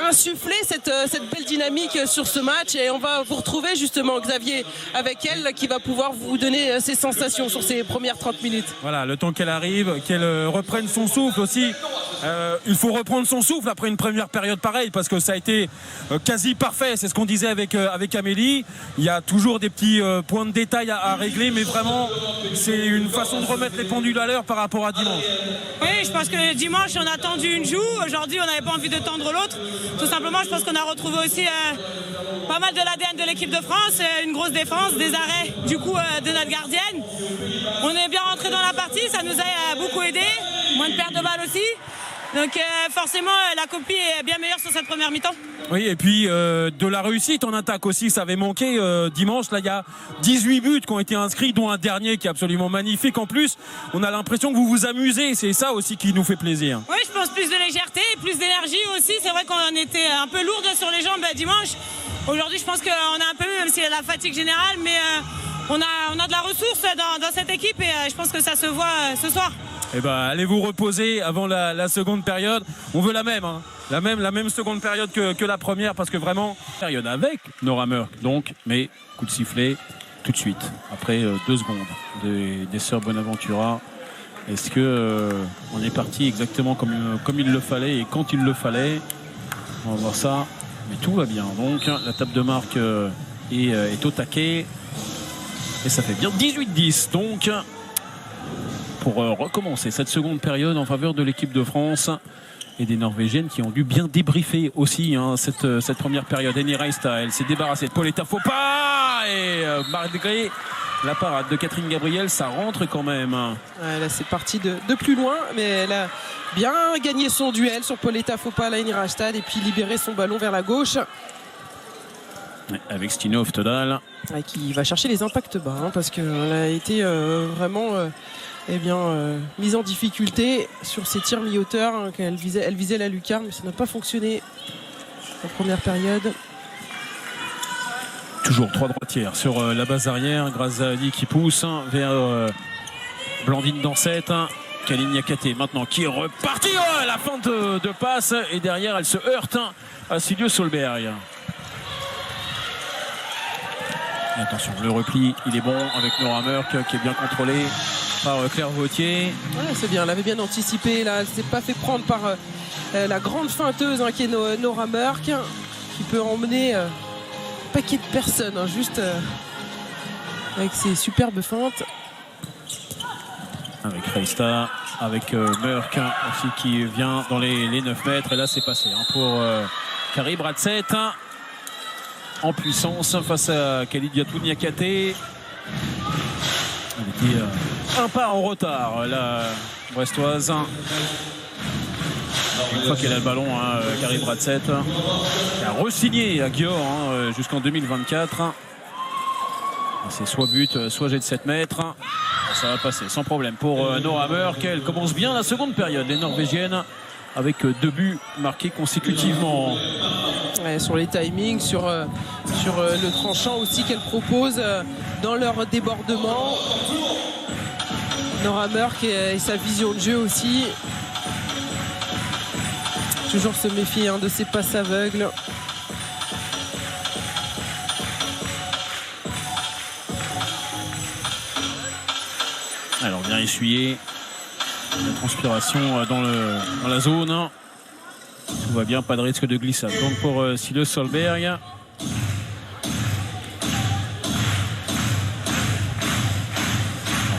insufflé cette belle dynamique sur ce match, et on va vous retrouver justement Xavier avec elle qui va pouvoir vous donner ses sensations sur ces premières 30 minutes. Voilà, le temps qu'elle arrive, qu'elle reprenne son souffle aussi. Il faut reprendre son souffle après une première période pareille parce que ça a été quasi parfait. C'est ce qu'on disait avec Amélie. Il y a toujours des petits points de détail à régler, mais vraiment c'est une façon de remettre les pendules à l'heure par rapport à dimanche. Oui, je pense que dimanche on a tendu une joue. Aujourd'hui on n'avait pas envie de tendre l'autre. Tout simplement, je pense qu'on a retrouvé aussi pas mal de l'ADN de l'équipe de France, une grosse défense, des arrêts du coup de notre gardienne. On est bien rentré dans la partie, ça nous a beaucoup aidé. Moins de pertes de balles aussi. Donc forcément la copie est bien meilleure sur cette première mi-temps. Oui, et puis de la réussite en attaque aussi, ça avait manqué dimanche. Là il y a 18 buts qui ont été inscrits, dont un dernier qui est absolument magnifique. En plus on a l'impression que vous vous amusez, c'est ça aussi qui nous fait plaisir. Oui, je pense plus de légèreté, plus d'énergie aussi. C'est vrai qu'on était un peu lourde sur les jambes dimanche. Aujourd'hui je pense qu'on a un peu mieux, même s'il y a la fatigue générale, mais on a de la ressource dans cette équipe, et je pense que ça se voit ce soir. Eh ben, allez vous reposer avant la seconde période. On veut la même seconde période que la première, parce que vraiment période avec Nora Mørk donc, mais coup de sifflet tout de suite après 2 secondes des sœurs Bonaventura. Est-ce que on est parti exactement comme il le fallait et quand il le fallait? On va voir ça, mais tout va bien. Donc la table de marque est au taquet et ça fait bien 18-10 donc pour recommencer cette seconde période en faveur de l'équipe de France et des Norvégiennes qui ont dû bien débriefer aussi cette première période. Eni Reista, elle s'est débarrassée de Pauletta Fopa et malgré la parade de Catherine Gabriel, ça rentre quand même. Ouais, là c'est parti de plus loin, mais elle a bien gagné son duel sur Pauletta Fopa, là, Eni Reista, et puis libéré son ballon vers la gauche. Avec Stine Oftedal. Qui va chercher les impacts bas, parce qu'elle a été vraiment mise en difficulté sur ses tirs mi-hauteur. Elle visait la lucarne, mais ça n'a pas fonctionné en première période. Toujours 3 droitières sur la base arrière. Grazadi qui pousse vers Blandine Dansette. Kaline Niakate maintenant qui est reparti. Oh, la fin de passe. Et derrière, elle se heurte à Silje Solberg. Et attention, le repli, il est bon avec Nora Mørk qui est bien contrôlé par Claire Vauthier. Ouais, c'est bien, elle avait bien anticipé. Là, elle ne s'est pas fait prendre par la grande feinteuse qui est Nora Mørk, qui peut emmener un paquet de personnes, juste avec ses superbes feintes. Avec Reista, avec Mørk aussi qui vient dans les 9 mètres. Et là, c'est passé pour Kari Bratseth. En puissance face à Kalidiatou Niakate. Elle était un pas en retard, la brestoise. Une fois qu'elle a le ballon, Kari Bratseth qui a re-signé à Győr jusqu'en 2024. C'est soit but, soit jet de 7 mètres. Ça va passer sans problème pour Nora Mørk. Elle commence bien la seconde période, les Norvégiennes, avec 2 buts marqués consécutivement. Ouais, sur les timings, sur le tranchant aussi qu'elle propose dans leur débordement. Nora Mørk et sa vision de jeu aussi. Toujours se méfier de ses passes aveugles. Alors bien essuyer la transpiration dans la zone. Tout va bien, pas de risque de glissade. Donc pour Silje Solberg. Alors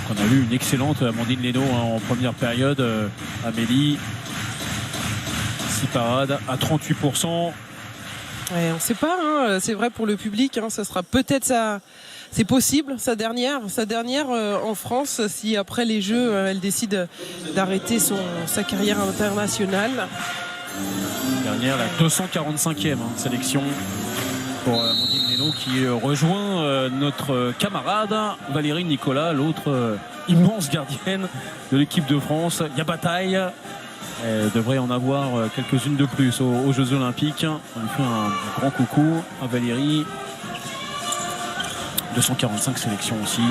qu'on a eu une excellente Amandine Leno en première période. Amélie, 6 parades à 38%. Ouais, on ne sait pas, c'est vrai pour le public, ça sera peut-être ça. C'est possible, sa dernière en France, si après les Jeux, elle décide d'arrêter sa carrière internationale. Dernière, la 245e sélection pour Amandine Leno qui rejoint notre camarade Valérie Nicolas, l'autre immense gardienne de l'équipe de France. Il y a bataille. Elle devrait en avoir quelques-unes de plus aux Jeux Olympiques. On lui fait un grand coucou à Valérie. 245 sélections aussi.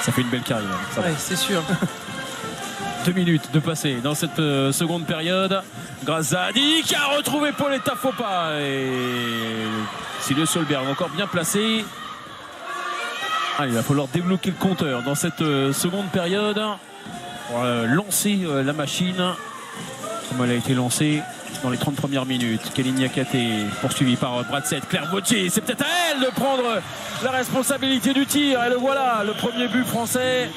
Ça fait une belle carrière. Oui, c'est sûr. 2 minutes de passer dans cette seconde période. Grazadi qui a retrouvé Pauletta Fopa. Et Silje Solberg encore bien placé. Il va falloir débloquer le compteur dans cette seconde période pour lancer la machine comme elle a été lancée dans les 30 premières minutes. Kaline Niakate poursuivi par Bratseth. Claire Vauthier, c'est peut-être à elle de prendre la responsabilité du tir. Et le voilà, le premier but français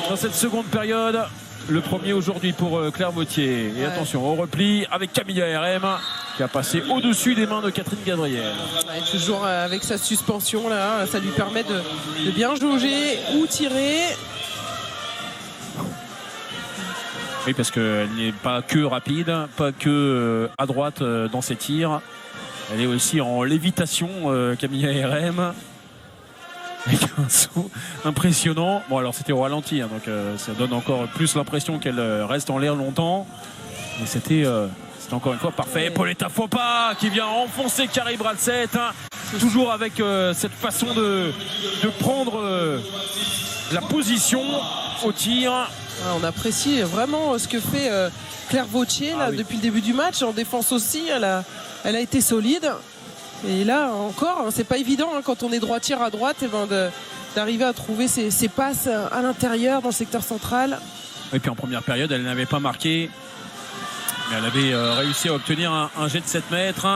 dans cette seconde période. Le premier aujourd'hui pour Claire Vauthier. Et attention au repli avec Camilla RM qui a passé au-dessus des mains de Catherine Gadriel. Ouais, toujours avec sa suspension là, ça lui permet de bien jauger ou tirer. Oui, parce qu'elle n'est pas que rapide, pas que à droite dans ses tirs. Elle est aussi en lévitation, Camilla RM. Avec un saut impressionnant. Bon, alors c'était au ralenti, donc ça donne encore plus l'impression qu'elle reste en l'air longtemps. Mais c'était encore une fois parfait. Pauletta Fopa qui vient enfoncer Kari Bratseth. Toujours avec cette façon de prendre la position au tir. On apprécie vraiment ce que fait Claire Vauthier depuis le début du match. En défense aussi, elle a été solide. Et là encore, c'est pas évident quand on est droitière à droite d'arriver à trouver ses passes à l'intérieur dans le secteur central. Et puis en première période, elle n'avait pas marqué. Mais elle avait réussi à obtenir un jet de 7 mètres.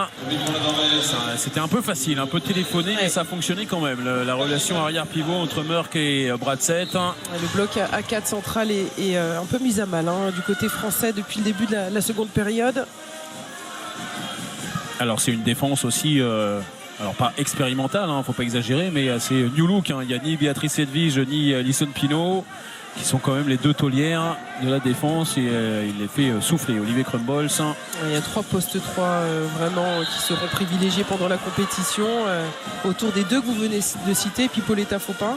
C'était un peu facile, un peu téléphoné, mais ça a fonctionné quand même. La relation arrière-pivot entre Mørk et Bratseth. Le bloc à 4 central est un peu mis à mal du côté français depuis le début de la seconde période. Alors c'est une défense aussi, alors pas expérimentale, faut pas exagérer, mais c'est new look. Il n'y a ni Béatrice Edvige ni Alison Pinault qui sont quand même les deux taulières de la défense et il les fait souffler. Olivier Crumbols. Il y a 3 postes 3 vraiment qui seront privilégiés pendant la compétition autour des 2 que vous venez de citer, puis Pauletta Fopa.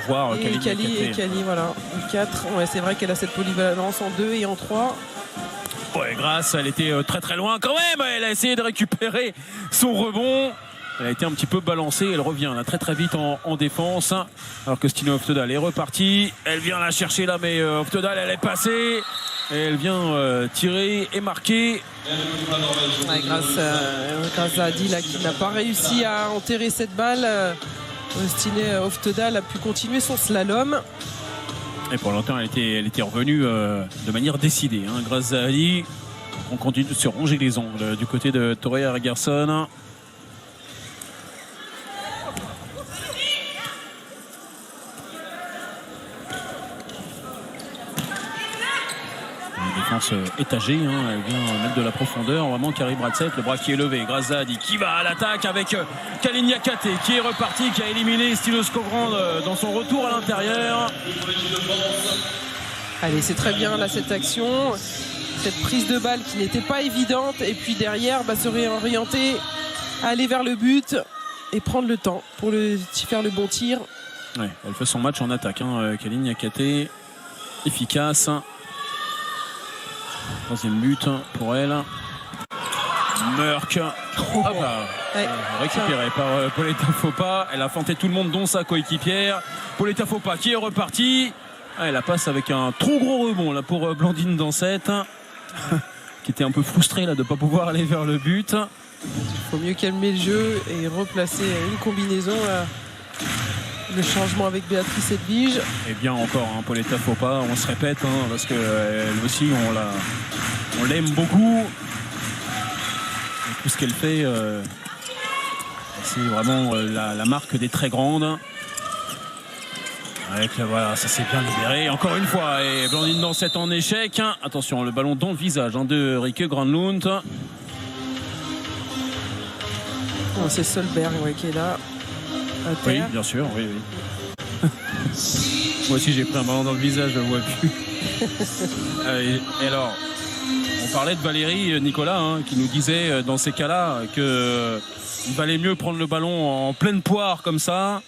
Voir et Kali, voilà. 4, c'est vrai qu'elle a cette polyvalence en 2 et en 3. Ouais, Grasse, elle était très très loin quand même. Elle a essayé de récupérer son rebond. Elle a été un petit peu balancée. Elle revient là très très vite en défense. Alors que Stine Oftedal est repartie. Elle vient la chercher là, mais Oftedal, elle est passée. Et elle vient tirer et marquer. Ouais, grâce à Adi là, qui n'a pas réussi à enterrer cette balle. Stine Oftedal a pu continuer son slalom. Et pour longtemps, elle était revenue de manière décidée. Hein, grâce à Ali, on continue de se ronger les ongles du côté de Toria Gerson. Une défense étagée, hein, elle vient mettre de la profondeur. Vraiment, Carrie Bradsett, le bras qui est levé. Grazadi qui va à l'attaque avec Kalin Yakate qui est reparti, qui a éliminé Stine Skogrand dans son retour à l'intérieur. Allez, c'est très bien là cette action. Cette prise de balle qui n'était pas évidente. Et puis derrière, se réorienter, aller vers le but et prendre le temps pour faire le bon tir. Ouais, elle fait son match en attaque, hein, Kalin Yakate. Efficace. Troisième but pour elle. Murk. Récupéré par Pauletta Fopa. Elle a feinté tout le monde, dont sa coéquipière. Pauletta Fopa qui est repartie. Elle la passe avec un trop gros rebond là, pour Blandine Dansette. Qui était un peu frustrée là, de ne pas pouvoir aller vers le but. Il faut mieux calmer le jeu et replacer une combinaison. Le changement avec Béatrice Edvige. Et bien encore, hein, Pauletta Fopa, on se répète, hein, parce qu'elle aussi, on l'aime beaucoup. Et tout ce qu'elle fait, c'est vraiment la marque des très grandes. Avec, voilà, ça s'est bien libéré. Encore une fois, et Blandine Dansette en échec. Attention, le ballon dans le visage de Rike Granlund. Oh, c'est Solberg qui est là. Oui, bien sûr, oui. Moi aussi j'ai pris un ballon dans le visage, je ne vois plus. Et alors, on parlait de Valérie Nicolas, hein, qui nous disait dans ces cas-là qu'il valait mieux prendre le ballon en pleine poire comme ça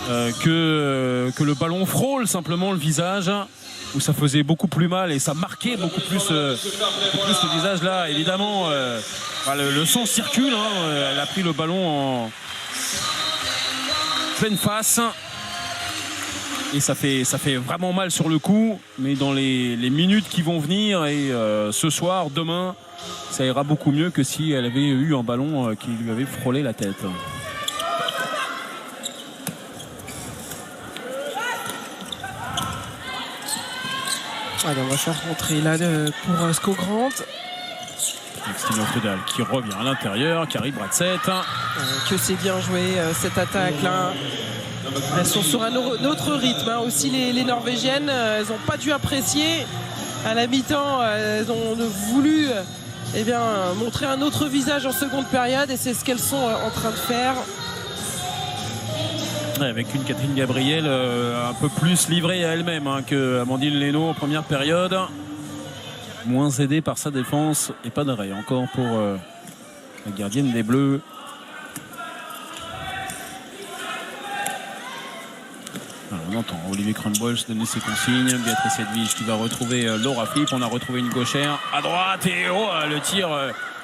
que le ballon frôle simplement le visage, où ça faisait beaucoup plus mal et ça marquait beaucoup plus le visage. Là, évidemment, le sang circule, hein, elle a pris le ballon en pleine face et ça fait vraiment mal sur le coup, mais dans les minutes qui vont venir et ce soir, demain, ça ira beaucoup mieux que si elle avait eu un ballon qui lui avait frôlé la tête. Allez, on va faire rentrer là pour Skogrand. Stine Oftedal qui revient à l'intérieur, Carrie Bradsett. Que c'est bien joué cette attaque là. Elles sont sur un autre rythme, hein. Aussi les Norvégiennes, elles n'ont pas dû apprécier à la mi-temps, elles ont voulu montrer un autre visage en seconde période et c'est ce qu'elles sont en train de faire. Avec une Catherine Gabriel un peu plus livrée à elle-même, hein, que Amandine Leno en première période. Moins aidée par sa défense et pas d'arrêt encore pour la gardienne des Bleus. Alors, on entend Olivier Kronbols donner ses consignes. Béatrice Edvige qui va retrouver Laura Flip. On a retrouvé une gauchère à droite et le tir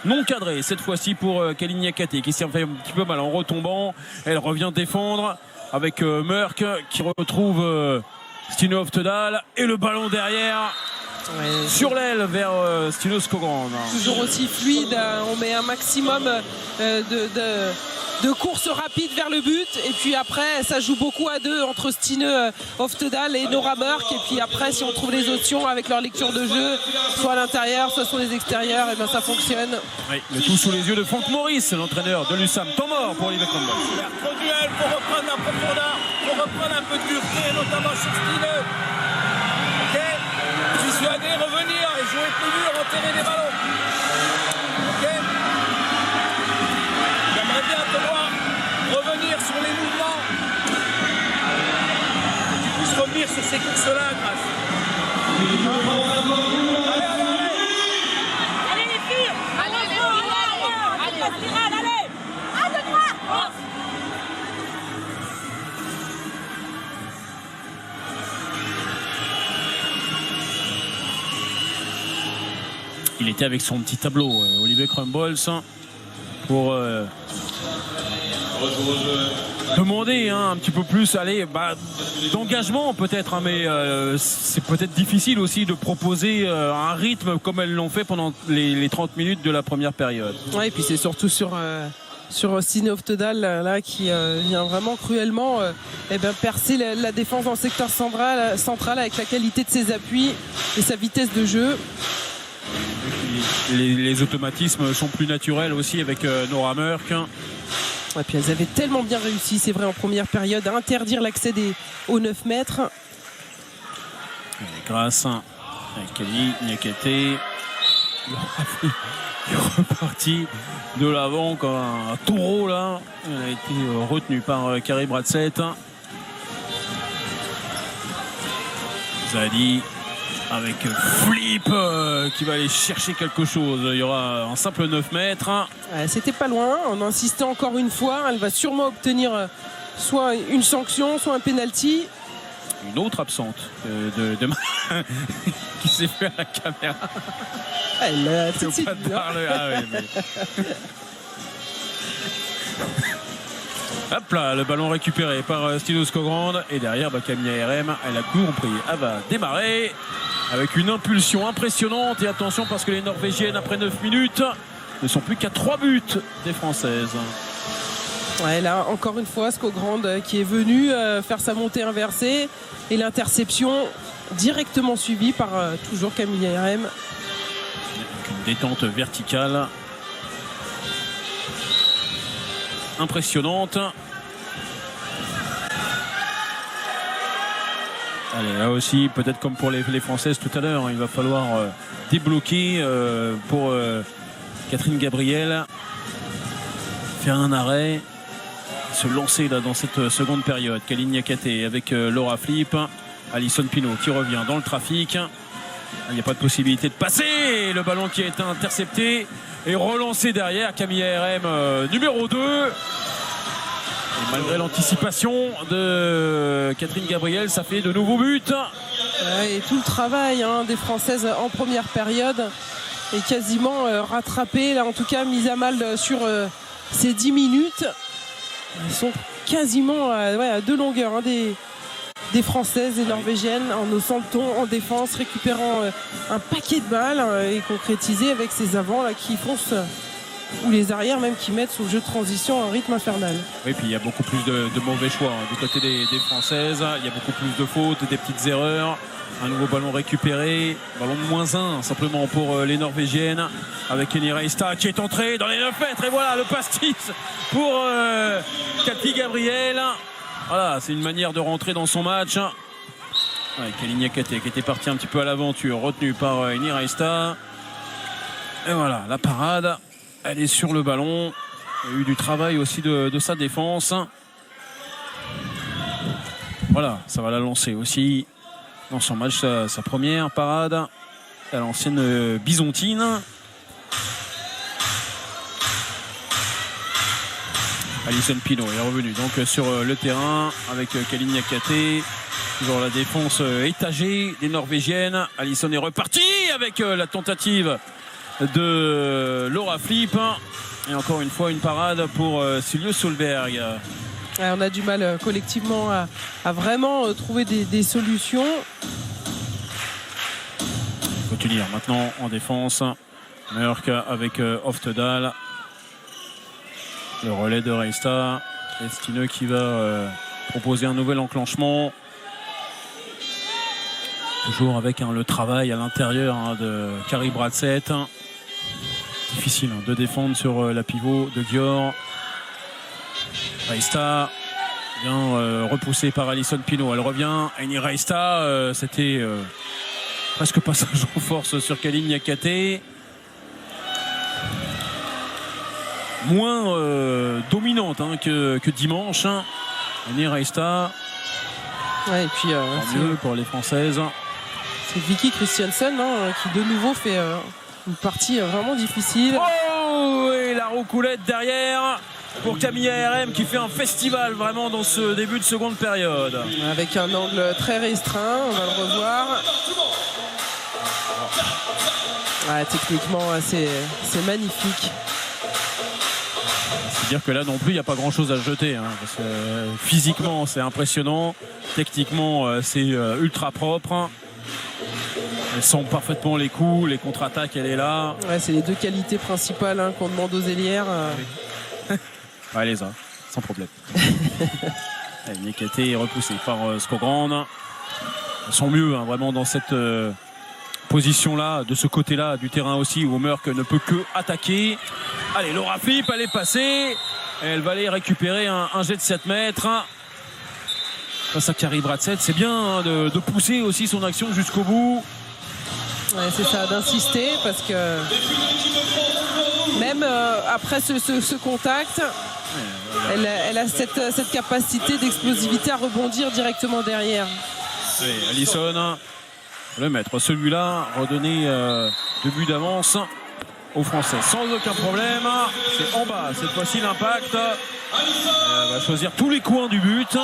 non cadré cette fois-ci pour Kalin Yakate qui s'est fait un petit peu mal en retombant. Elle revient défendre avec Murk qui retrouve Stine Oftedal et le ballon derrière. Ouais, sur l'aile vers Stine Skogrand. Toujours aussi fluide, on met un maximum de courses rapides vers le but et puis après ça joue beaucoup à deux entre Stine Oftedal et Nora Murk et puis après si on trouve les options avec leur lecture de jeu soit à l'intérieur soit sur les extérieurs et ça fonctionne. Oui, le tout sous les yeux de Franck Maurice, l'entraîneur de l'USAM. Temps mort pour Olivier Kronbols. Trop duel pour reprendre la profondeur, pour reprendre un peu de dureté notamment sur Stine. Dissuader, revenir et jouer plus dur, enterrer les ballons. Ok. J'aimerais bien te voir revenir sur les mouvements. Que tu puisses revenir sur ces courses-là, Grasse. Allez les filles. Allez les filles. Allez. Allez. Un, deux, trois. il était avec son petit tableau, Olivier Crumbles, pour demander un petit peu plus d'engagement peut-être, mais c'est peut-être difficile aussi de proposer un rythme comme elles l'ont fait pendant les 30 minutes de la première période. Ouais, et puis c'est surtout sur Stine Oftedal là qui vient vraiment cruellement percer la défense dans le secteur central avec la qualité de ses appuis et sa vitesse de jeu. Les automatismes sont plus naturels aussi avec Nora Mørk. Et puis elles avaient tellement bien réussi, c'est vrai, en première période à interdire l'accès aux 9 mètres. Grâce à Kelly Niakate qui est reparti de l'avant comme un taureau là. Il a été retenu par Carrie Bradsett. Zadi avec Flip qui va aller chercher quelque chose. Il y aura un simple 9 mètres. C'était pas loin, en insistant encore une fois. Elle va sûrement obtenir soit une sanction, soit un penalty. Une autre absente de qui s'est fait à la caméra. Elle a tout de suite dit, Hop là, le ballon récupéré par Stine Skogrand. Et derrière, Camilla RM, elle a compris. Elle va démarrer avec une impulsion impressionnante. Et attention parce que les Norvégiennes, après 9 minutes, ne sont plus qu'à 3 buts des Françaises. Ouais, là, encore une fois, Skogrand qui est venu faire sa montée inversée. Et l'interception directement suivie par toujours Camilla RM. Avec une détente verticale impressionnante. Allez, là aussi, peut-être comme pour les Françaises tout à l'heure, il va falloir débloquer pour Catherine Gabriel, faire un arrêt, se lancer là dans cette seconde période. Kelly Niakate avec Laura Flip, Alison Pinault qui revient dans le trafic. Il n'y a pas de possibilité de passer. Le ballon qui a été intercepté et relancé derrière. Camilla RM numéro 2. Et malgré l'anticipation de Catherine Gabriel, ça fait de nouveaux buts. Et tout le travail des Françaises en première période est quasiment rattrapé, là en tout cas mis à mal sur ces 10 minutes. Ils sont quasiment à deux longueurs des Françaises et Norvégiennes en haussant le ton en défense, récupérant un paquet de balles et concrétisé avec ces avants là qui foncent, ou les arrières même qui mettent sous le jeu de transition un rythme infernal. Oui, puis il y a beaucoup plus de mauvais choix du côté des Françaises. Il y a beaucoup plus de fautes, des petites erreurs. Un nouveau ballon récupéré, ballon de -1 simplement pour les Norvégiennes avec Kenny Reista qui est entré dans les 9 mètres. Et voilà le pastis pour Cathy Gabriel. Voilà, c'est une manière de rentrer dans son match. Ouais, Kelly Niakate qui était parti un petit peu à l'aventure, retenu par Kenny Reista. Et voilà, la parade, elle est sur le ballon. Il y a eu du travail aussi de sa défense. Voilà, ça va la lancer aussi dans son match, sa première parade à l'ancienne Bisontine. Alison Pinault est revenue donc sur le terrain avec Kelly Niakate. Toujours la défense étagée des Norvégiennes. Alison est repartie avec la tentative de Laura Flip. Et encore une fois une parade pour Silje Solberg. On a du mal collectivement à vraiment trouver des solutions. Il faut tenir maintenant en défense. Mørk avec Oftedal. Le relais de Reista. Et Stine qui va proposer un nouvel enclenchement. Toujours avec le travail à l'intérieur de Carrie Bradsett. Difficile de défendre sur la pivot de Győr. Reista bien repoussée par Alison Pinault. Elle revient. Kenny Reista, c'était presque passage en force sur Kelly Niakate. Moins dominante que dimanche. Kenny Reista. Ouais, et puis mieux pour les Françaises. C'est Vicky Christiansen qui de nouveau fait une partie vraiment difficile. Oh, et la roucoulette derrière pour Camilla RM qui fait un festival vraiment dans ce début de seconde période. Avec un angle très restreint, on va le revoir. Ouais, techniquement, c'est magnifique. C'est-à-dire que là non plus, il n'y a pas grand-chose à jeter. Hein, parce que, physiquement, c'est impressionnant. Techniquement, c'est ultra propre. Elle sent parfaitement les coups, les contre-attaques, elle est là. Ouais, c'est les deux qualités principales qu'on demande aux ailières. Ouais, elle les a, sans problème. Niakaté est repoussée par Skogran. Elles sont mieux, hein, vraiment, dans cette position-là, de ce côté-là du terrain aussi, où Merck ne peut que attaquer. Allez, Laura Flip, elle est passée. Elle va aller récupérer un jet de 7 mètres. Face à Carrie Bradsett, c'est bien hein, de pousser aussi son action jusqu'au bout. Ouais, c'est ça, d'insister, parce que même après ce contact, elle a cette capacité d'explosivité à rebondir directement derrière. Allez, Allison, le mettre celui-là, redonner 2 buts d'avance aux Français sans aucun problème. C'est en bas cette fois-ci l'impact. Elle va choisir tous les coins du but.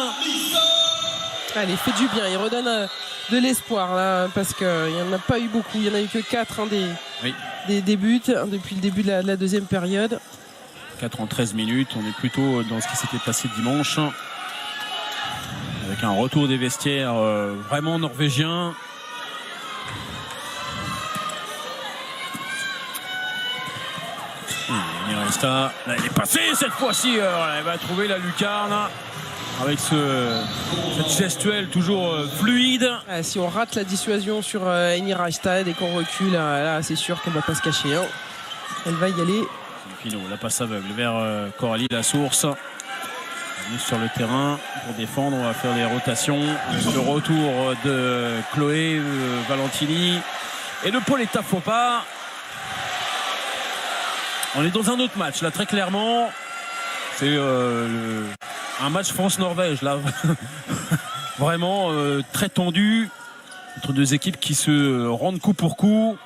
Allez, il fait du bien, il redonne de l'espoir là, parce qu'il n'y en a pas eu beaucoup, il n'y en a eu que 4 des buts depuis le début de la deuxième période. 4 en 13 minutes, on est plutôt dans ce qui s'était passé dimanche. Avec un retour des vestiaires vraiment norvégien. Niresta, là, elle est passée cette fois-ci, elle va trouver la lucarne avec cette gestuelle toujours fluide. Si on rate la dissuasion sur Niresta dès qu'on recule, là c'est sûr qu'elle ne va pas se cacher. Hein. Elle va y aller. Pinot, la passe aveugle vers Coralie Lasource. Sur le terrain pour défendre, on va faire les rotations. Le retour de Chloé Valentini et de Pauletta Fopa. On est dans un autre match là, très clairement. C'est un match France-Norvège là. Vraiment très tendu entre deux équipes qui se rendent coup pour coup.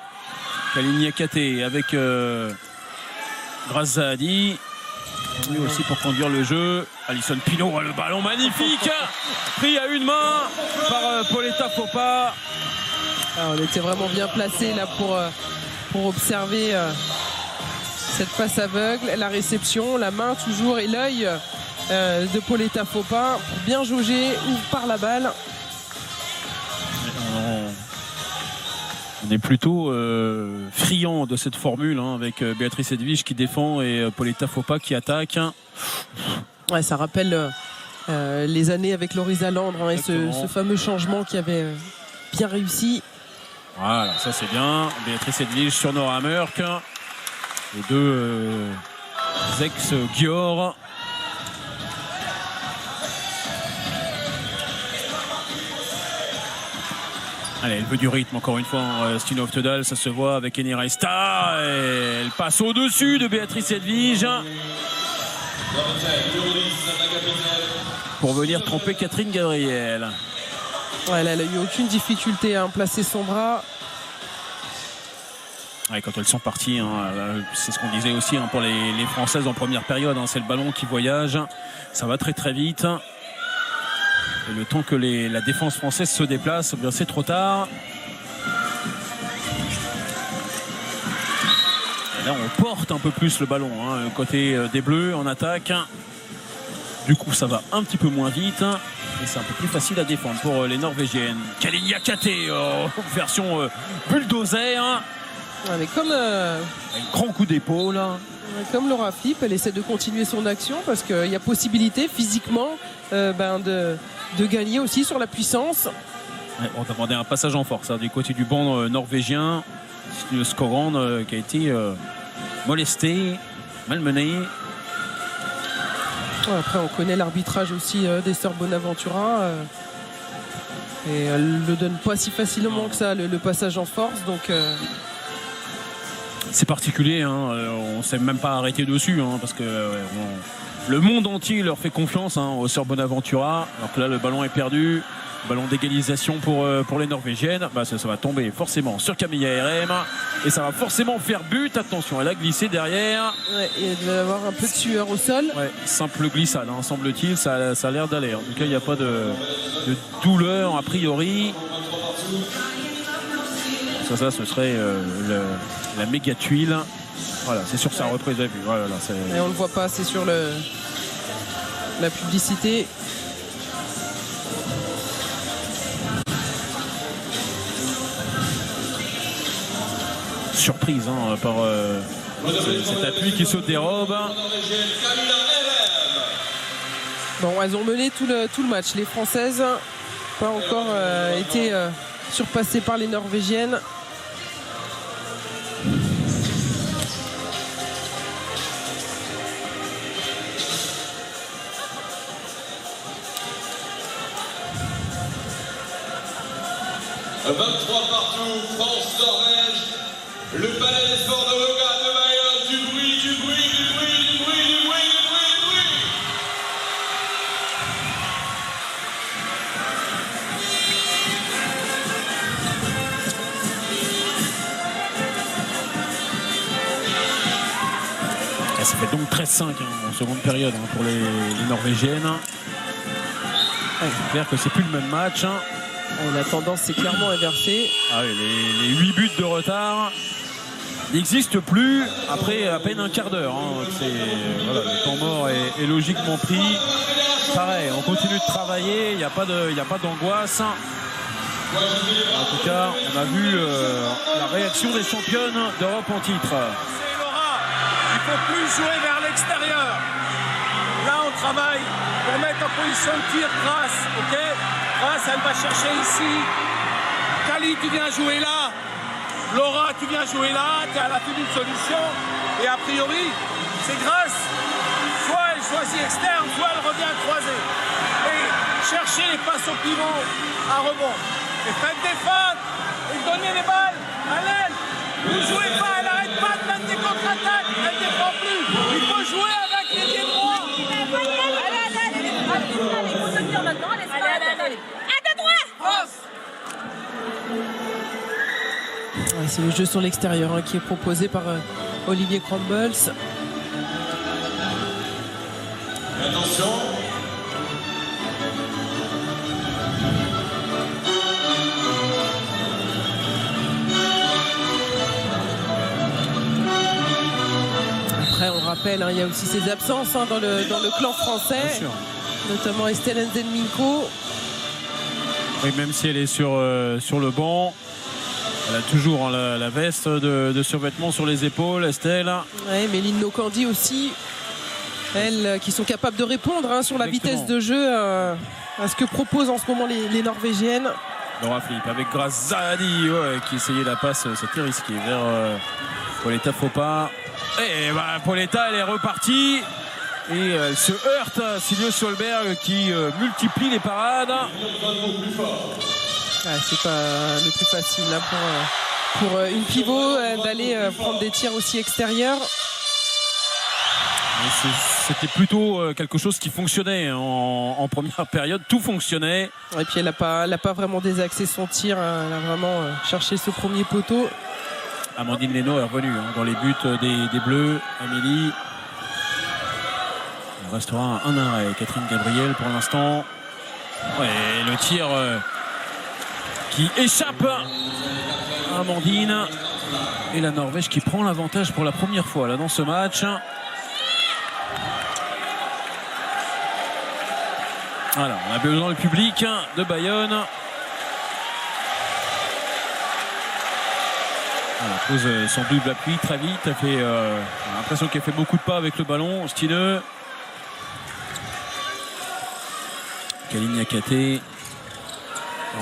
Kalini Niakaté avec Grazadi. Lui aussi pour conduire le jeu. Alison Pinot, le ballon magnifique pris à une main par Pauletta Fopa. Alors, on était vraiment bien placé là pour observer cette passe aveugle, la réception, la main toujours et l'œil de Pauletta Fopa pour bien jauger où part la balle. On est plutôt friand de cette formule hein, avec Béatrice Edwige qui défend et Pauletta Fopa qui attaque. Ouais, ça rappelle les années avec Laurie Alandre hein, et ce fameux changement qui avait bien réussi. Voilà, ça c'est bien. Béatrice Edwige sur Nora Merck. Les deux ex-Gior. Allez, elle veut du rythme encore une fois. Stine Oftedal, ça se voit avec Eni Raista. Et elle passe au-dessus de Béatrice Edwige. Pour venir tromper Catherine Gabriel. Ouais, elle n'a eu aucune difficulté à placer son bras. Ouais, quand elles sont parties, hein, c'est ce qu'on disait aussi hein, pour les Françaises en première période. Hein, c'est le ballon qui voyage. Ça va très très vite. Et le temps que la défense française se déplace, bien c'est trop tard. Et là, on porte un peu plus le ballon, hein, côté des Bleus en attaque. Du coup, ça va un petit peu moins vite. Et c'est un peu plus facile à défendre pour les Norvégiennes. Kalini Niakaté, version bulldozer. Ouais, mais comme un grand coup d'épaule. Comme Laura Flip, elle essaie de continuer son action parce qu'il y a possibilité physiquement de gagner aussi sur la puissance. Ouais, on demandait un passage en force hein, du côté du banc norvégien. C'est Skogran qui a été molesté, malmené. Ouais, après, on connaît l'arbitrage aussi des sœurs Bonaventura. Et elle ne le donne pas si facilement que ça, le passage en force. Donc, c'est particulier, hein, on ne s'est même pas arrêté dessus hein, parce que le monde entier leur fait confiance hein, aux sœurs Bonaventura. Alors que là, le ballon est perdu. Ballon d'égalisation pour les Norvégiennes. Bah, ça va tomber forcément sur Camilla RM. Et ça va forcément faire but. Attention, elle a glissé derrière. Ouais, et elle va avoir un peu de sueur au sol. Ouais, simple glissade, hein, semble-t-il. Ça a l'air d'aller. En tout cas, il n'y a pas de douleur a priori. Ça ce serait La méga tuile. Voilà, c'est sur sa reprise de vue. Voilà, et on le voit pas, c'est sur la publicité. Surprise par cet appui qui se dérobe. Bon, elles ont mené tout le match. Les Françaises, pas encore été surpassées par les Norvégiennes. « 23 partout, France-Norvège, le palais des sports de Loga de Bayonne, du bruit, du bruit, du bruit, du bruit, du bruit, du bruit, du bruit. Ça fait donc 13-5 en seconde période pour les Norvégiennes. C'est clair que c'est plus le même match. La tendance s'est clairement inversée. Ah oui, les 8 buts de retard n'existent plus après à peine un quart d'heure. Voilà, le temps mort est logiquement pris. Pareil, on continue de travailler, il n'y a pas d'angoisse. En tout cas, on a vu la réaction des championnes d'Europe en titre. C'est Laura, il ne faut plus jouer vers l'extérieur. Là, on travaille pour mettre en position de tir Grace, ok? Grace, elle va chercher ici. Kali, tu viens jouer là. Laura, tu viens jouer là. Tu es à la fin d'une solution. Et a priori, c'est Grace. Soit elle choisit externe, soit elle revient croisée. Et chercher les passes au pivot à rebond. Et faites défendre. Et donnez les balles à l'aile. Vous ne jouez pas, elle n'arrête pas de mettre des contre-attaques. Elle ne défend plus. Il faut jouer avec les pieds droits. Il faut tenir maintenant, allez. 1, 2, 3. Ouais, c'est le jeu sur l'extérieur qui est proposé par Olivier Crumbles. Attention. Après, on rappelle, il y a aussi ces absences dans le clan français, notamment Estelle Nzenminko. Oui, même si elle est sur le banc, elle a toujours la veste de survêtement sur les épaules, Estelle. Oui, Méline Nokandi aussi, elles qui sont capables de répondre sur la vitesse de jeu à ce que proposent en ce moment les Norvégiennes. Laura Flip avec Grace Zahadi qui essayait la passe, c'était risqué vers Pauletta Fopa. Et Pauletta, elle est repartie. Et elle se heurte à Silje Solberg qui multiplie les parades. C'est pas le plus facile là, pour une pivot d'aller prendre des tirs aussi extérieurs. C'était plutôt quelque chose qui fonctionnait en première période. Tout fonctionnait. Et puis elle n'a pas vraiment désaxé son tir. Elle a vraiment cherché ce premier poteau. Amandine Leno est revenue dans les buts des Bleus. Amélie. Il restera un arrêt. Catherine Gabriel pour l'instant. Ouais, le tir qui échappe à Amandine. Et la Norvège qui prend l'avantage pour la première fois là, dans ce match. Voilà, on a besoin du public de Bayonne. Elle pose son double appui très vite. On a l'impression qu'elle fait beaucoup de pas avec le ballon. Stineux. Kaline Kate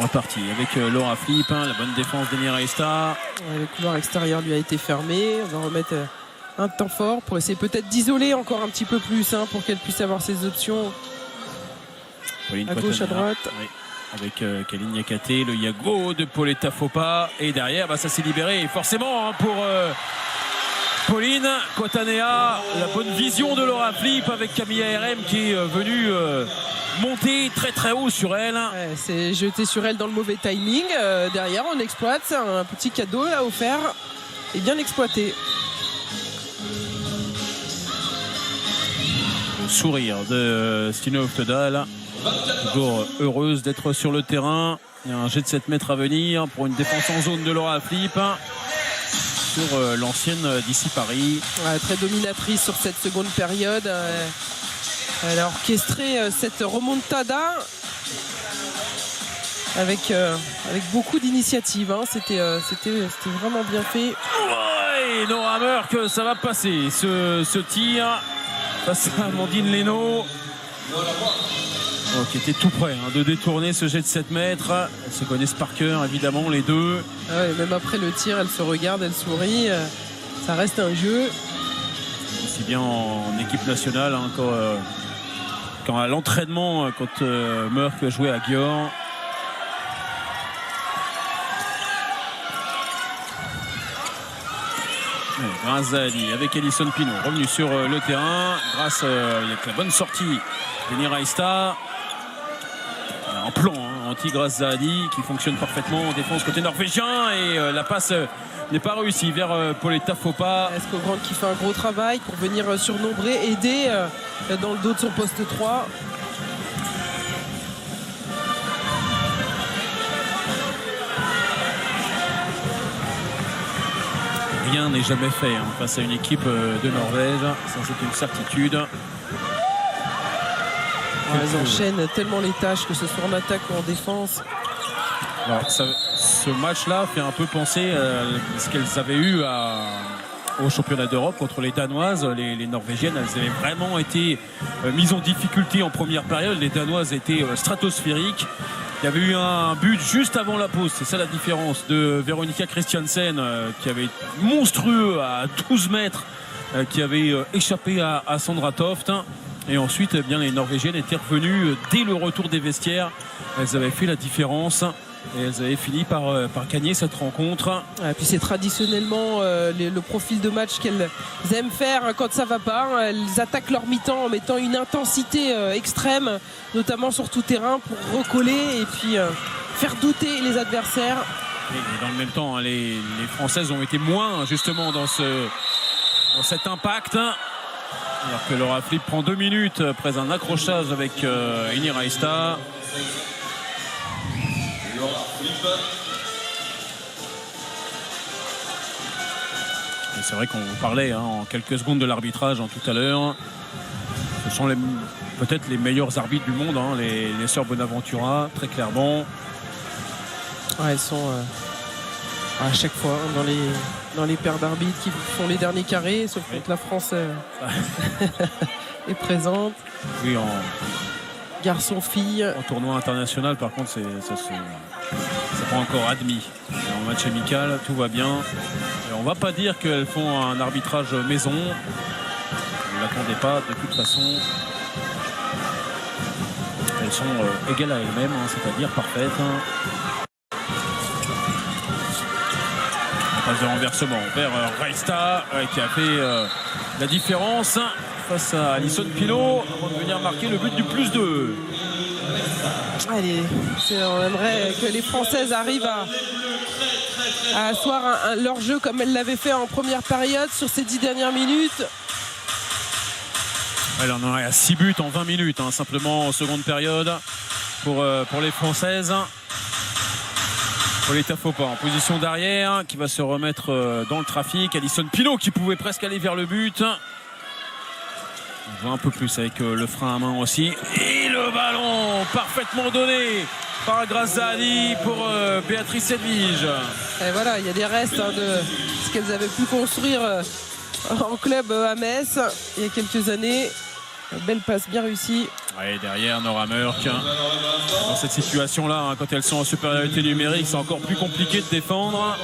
reparti avec Laura Flip. La bonne défense d'Emira Esta. Le couloir extérieur lui a été fermé. On va remettre un temps fort pour essayer peut-être d'isoler encore un petit peu plus pour qu'elle puisse avoir ses options. Pauline à gauche, à droite. Oui. Avec Kaline Yakate, le Yago de Pauletta Fopa. Et derrière, ça s'est libéré forcément pour Pauline Kotanea. La bonne vision de Laura Flip avec Camilla RM qui est venue monter très très haut sur elle. Ouais, c'est jeté sur elle dans le mauvais timing. Derrière, on exploite. C'est un petit cadeau là offert et bien exploité. Le sourire de Stine Oftedal. Toujours heureuse d'être sur le terrain. Il y a un jet de 7 mètres à venir pour une défense en zone de Laura Flip. sur l'ancienne d'ici Paris. Ouais, très dominatrice sur cette seconde période. Elle a orchestré cette remontada avec beaucoup d'initiatives. Hein. C'était vraiment bien fait. Ouais, Nora Mørk, ça va passer ce tir face à Amandine Leno. Qui était tout près de détourner ce jet de 7 mètres. Elles se connaissent par cœur, évidemment, les deux. Ouais, même après le tir, elles se regardent, elles sourient. Ça reste un jeu. Aussi bien en équipe nationale qu'à l'entraînement, quand Mørk jouait à Győr. Grâce Zahedi avec Alison Pinault revenu sur le terrain grâce avec la bonne sortie de Niraista. En plan anti-Grâce Zahedi qui fonctionne parfaitement en défense côté norvégien et la passe n'est pas réussie vers Pauletta Fopa. Skogran qui fait un gros travail pour venir surnombrer, aider dans le dos de son poste 3. Rien n'est jamais fait face à une équipe de Norvège, ça c'est une certitude. Elles enchaînent tellement les tâches, que ce soit en attaque ou en défense. Alors, ce match-là fait un peu penser à ce qu'elles avaient eu au championnat d'Europe contre les Danoises. Les Norvégiennes, elles avaient vraiment été mises en difficulté en première période. Les Danoises étaient stratosphériques. Il y avait eu un but juste avant la pause, c'est ça la différence, de Veronica Christiansen qui avait monstrueux à 12 mètres, qui avait échappé à Sandra Toft. Et ensuite, eh bien, les Norvégiennes étaient revenues dès le retour des vestiaires. Elles avaient fait la différence et elles avaient fini par gagner cette rencontre. Et puis c'est traditionnellement le profil de match qu'elles aiment faire quand ça va pas. Elles attaquent leur mi-temps en mettant une intensité extrême, notamment sur tout terrain, pour recoller et puis faire douter les adversaires. Et dans le même temps, les Françaises ont été moins justement dans cet impact. Alors que Laura Flip prend 2 minutes après un accrochage avec Niraista. Et c'est vrai qu'on parlait en quelques secondes de l'arbitrage tout à l'heure. Ce sont peut-être les meilleurs arbitres du monde, les sœurs Bonaventura, très clairement. Ouais, elles sont à chaque fois dans les paires d'arbitres qui font les derniers carrés, sauf que la France est présente. Oui, garçon-fille. En tournoi international, par contre, c'est pas encore admis. En match amical, tout va bien. Et on va pas dire qu'elles font un arbitrage maison. Ne l'attendez pas, de toute façon. Elles sont égales à elles-mêmes, c'est-à-dire parfaites. Passe de renversement vers Reista qui a fait la différence face à Alison Pinault avant de venir marquer le but du +2. Allez, on aimerait que les Françaises arrivent à asseoir leur jeu comme elles l'avaient fait en première période sur ces 10 dernières minutes. Elle en est à 6 buts en 20 minutes, simplement en seconde période pour les Françaises. Pauletta Fopa en position d'arrière qui va se remettre dans le trafic. Alison Pinault qui pouvait presque aller vers le but. On voit un peu plus avec le frein à main aussi. Et le ballon parfaitement donné par Grâce Zahedi pour Béatrice Edvige. Et voilà, il y a des restes de ce qu'elles avaient pu construire en club à Metz il y a quelques années. Une belle passe bien réussie. Ouais, derrière Nora Mørk. Dans cette situation-là, quand elles sont en supériorité numérique, c'est encore plus compliqué de défendre.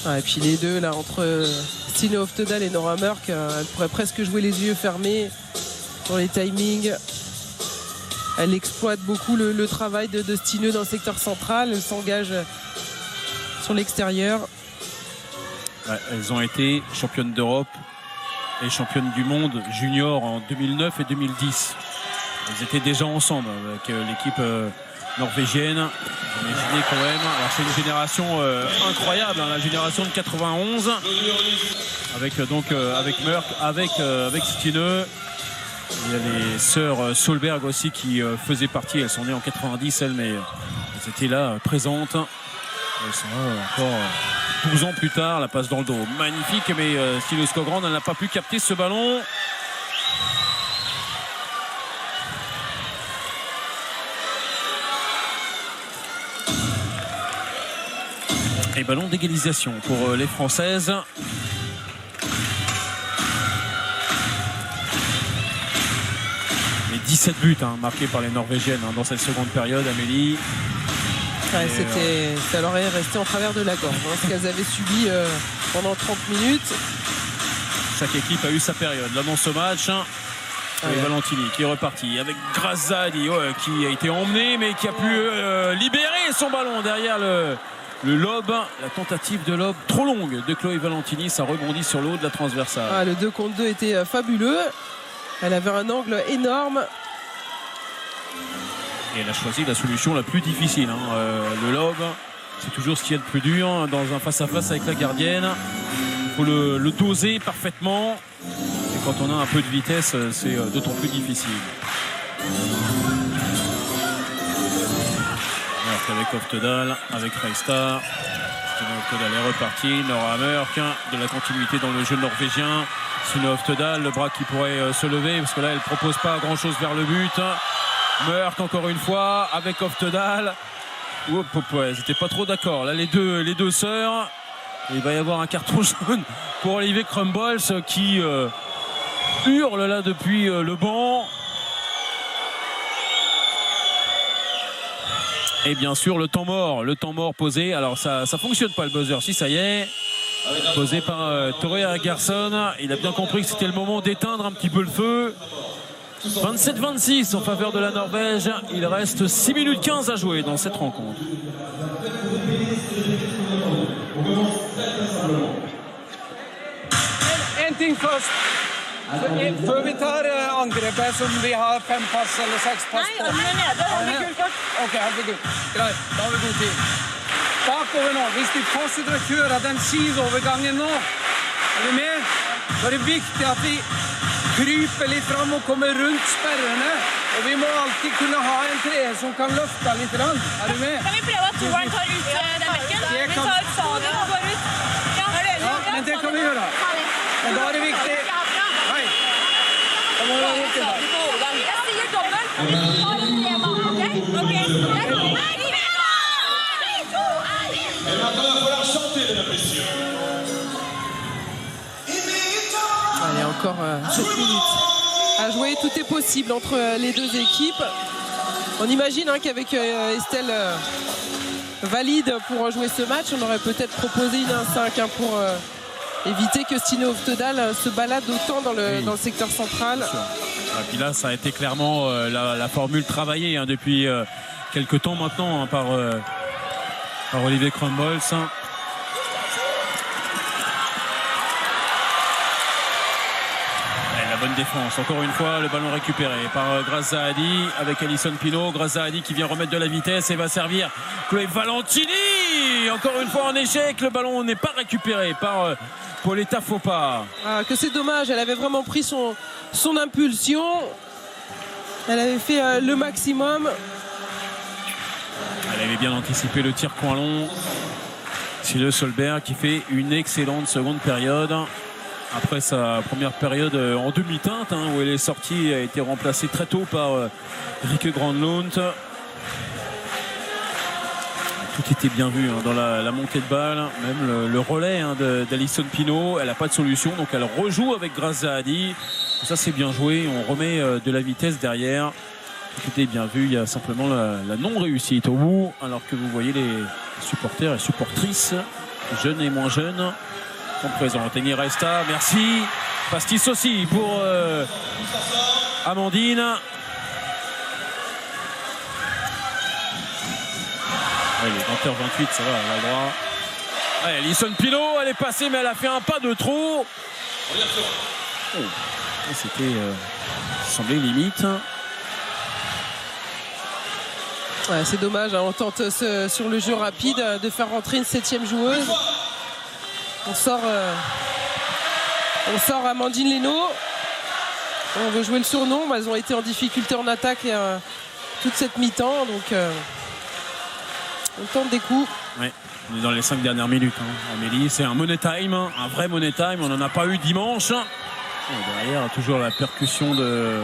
Et puis les deux, là, entre Stine Oftedal et Nora Mørk, elles pourraient presque jouer les yeux fermés sur les timings. Elle exploite beaucoup le travail de Stine dans le secteur central. Elle s'engage sur l'extérieur. Ouais, elles ont été championnes d'Europe et championnes du monde junior en 2009 et 2010. Elles étaient déjà ensemble avec l'équipe norvégienne. Imaginez quand même. Alors c'est une génération incroyable, la génération de 91, avec Mørk, avec Stine. Il y a les sœurs Solberg aussi qui faisaient partie. Elles sont nées en 90 elles, mais elles étaient là présentes. Elles sont là encore 12 ans plus tard, la passe dans le dos. Magnifique, mais Stine Skogran n'a pas pu capter ce ballon. Et ballon d'égalisation pour les Françaises. Les 17 buts marqués par les Norvégiennes dans cette seconde période, Amélie. Ouais, ça leur est resté en travers de la gorge, ce qu'elles avaient subi pendant 30 minutes. Chaque équipe a eu sa période là dans ce match. Et Valentini qui est reparti avec Grazzadi qui a été emmené mais qui a pu libérer son ballon derrière le lob, la tentative de lob trop longue de Chloé Valentini, ça rebondit sur le haut de la transversale. Le 2 contre 2 était fabuleux. Elle avait un angle énorme. Et elle a choisi la solution la plus difficile. Le lob, c'est toujours ce qu'il y a de plus dur dans un face-à-face avec la gardienne. Il faut le doser parfaitement. Et quand on a un peu de vitesse, c'est d'autant plus difficile. Avec Oftedal, avec Freistad. Oftedal est reparti. Nora Mørk, de la continuité dans le jeu norvégien. Stine Oftedal, le bras qui pourrait se lever parce que là elle ne propose pas grand chose vers le but. Mørk encore une fois avec Oftedal. Elles n'étaient pas trop d'accord. Là les deux sœurs. Et il va y avoir un carton jaune pour Olivier Crumbles qui hurle là depuis le banc. Et bien sûr le temps mort posé. Alors ça fonctionne pas le buzzer, si ça y est. Posé par Torea Gerson. Il a bien compris que c'était le moment d'éteindre un petit peu le feu. 27-26 en faveur de la Norvège. Il reste 6 minutes 15 à jouer dans cette rencontre. En ting først. Før vi tar angrepet som vi har 5 pass eller 6 pass på. Nei, han er nede. Han er gult kort. Ok, herregud. Greit, da har vi god tid. Bakover nå. Hvis de fortsetter å kjøre den sideovergangen nå, er du med? Så er det viktig at vi kryper litt fram og kommer rundt sperrene. Og vi må alltid kunne ha en treer som kan løfte litt. Er du med? Kan vi prøve at toeren tar ut den bekken? Vi tar ut Saden og går ut. Ja, men det kan vi gjøre. Men da er det viktig. Nei. Da må vi være riktig der. Jeg sier dobbelt. Vi tar en tema, ok? Ok. Et maintenant, il va falloir chanter, mesdames et messieurs. Allez, encore 7 minutes à jouer. Tout est possible entre les deux équipes. On imagine qu'avec Estelle valide pour jouer ce match, on aurait peut-être proposé une 1-5 pour éviter que Stine Oftedal se balade autant dans le secteur central. Et puis là, ça a été clairement la formule travaillée depuis quelques temps maintenant par Olivier Crumbles. Bonne défense, encore une fois le ballon récupéré par Grazzadi avec Alison Pinault. Grazzadi qui vient remettre de la vitesse et va servir Chloé Valentini. Encore une fois en échec, le ballon n'est pas récupéré par Pauletta Fopa. Que c'est dommage, elle avait vraiment pris son impulsion. Elle avait fait le maximum. Elle avait bien anticipé le tir coin long. Sille Solberg qui fait une excellente seconde période. Après sa première période en demi-teinte, où elle est sortie, a été remplacée très tôt par Rikke Granlund. Tout était bien vu dans la montée de balle, même le relais d'Alison Pinault. Elle n'a pas de solution, donc elle rejoue avec Grazzadi. Ça c'est bien joué, on remet de la vitesse derrière. Tout était bien vu, il y a simplement la non-réussite au bout, alors que vous voyez les supporters et supportrices, jeunes et moins jeunes, présente. Eni Resta, merci. Pastis aussi pour Amandine. Allez, 20h28, ça va, elle a le droit. Allez, Alison Pinault, elle est passée, mais elle a fait un pas de trop. Oh, c'était semblait limite. Ouais, c'est dommage, on tente sur le jeu rapide de faire rentrer une 7e joueuse. On sort Amandine Leno. On veut jouer le surnom. Elles ont été en difficulté en attaque toute cette mi-temps. Donc on tente des coups. Ouais, on est dans les 5 dernières minutes. Amélie, c'est un money time, un vrai money time. On n'en a pas eu dimanche. Et derrière, toujours la percussion de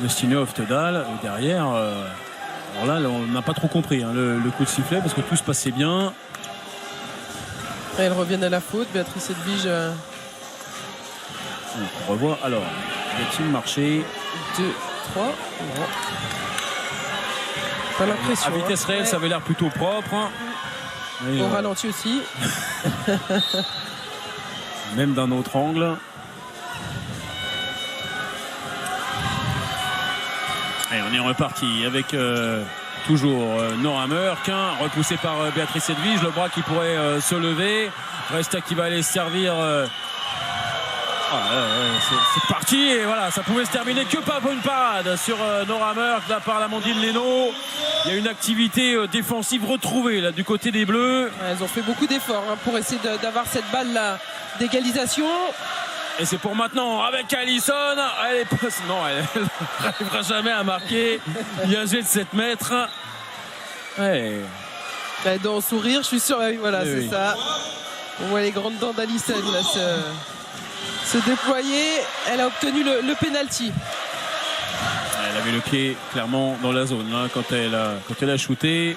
Stine Oftedal. Et derrière, alors là, on n'a pas trop compris le coup de sifflet parce que tout se passait bien. Après, elles reviennent à la faute. Béatrice Edvige. On revoit. Alors, y a-t-il marché 2, 3. Non. Pas l'impression. À vitesse réelle, ça avait l'air plutôt propre. Au ralenti aussi. Même d'un autre angle. Et on est reparti avec toujours Nora Mørk, repoussé par Béatrice Edvige, le bras qui pourrait se lever. Resta qui va aller servir. C'est parti et voilà, ça pouvait se terminer que par une parade sur Nora Mørk de la part d'Amandine Leno. Il y a une activité défensive retrouvée là du côté des Bleus. Elles ont fait beaucoup d'efforts pour essayer d'avoir cette balle là d'égalisation. Et c'est pour maintenant avec Allison. Elle n'arrivera jamais à marquer. Il y a un jet de 7 mètres. Ouais. Dans le sourire, je suis sûr. Voilà, oui, c'est ça. On voit les grandes dents d'Allison là se déployer. Elle a obtenu le penalty. Elle avait le pied clairement dans la zone là, quand elle a shooté.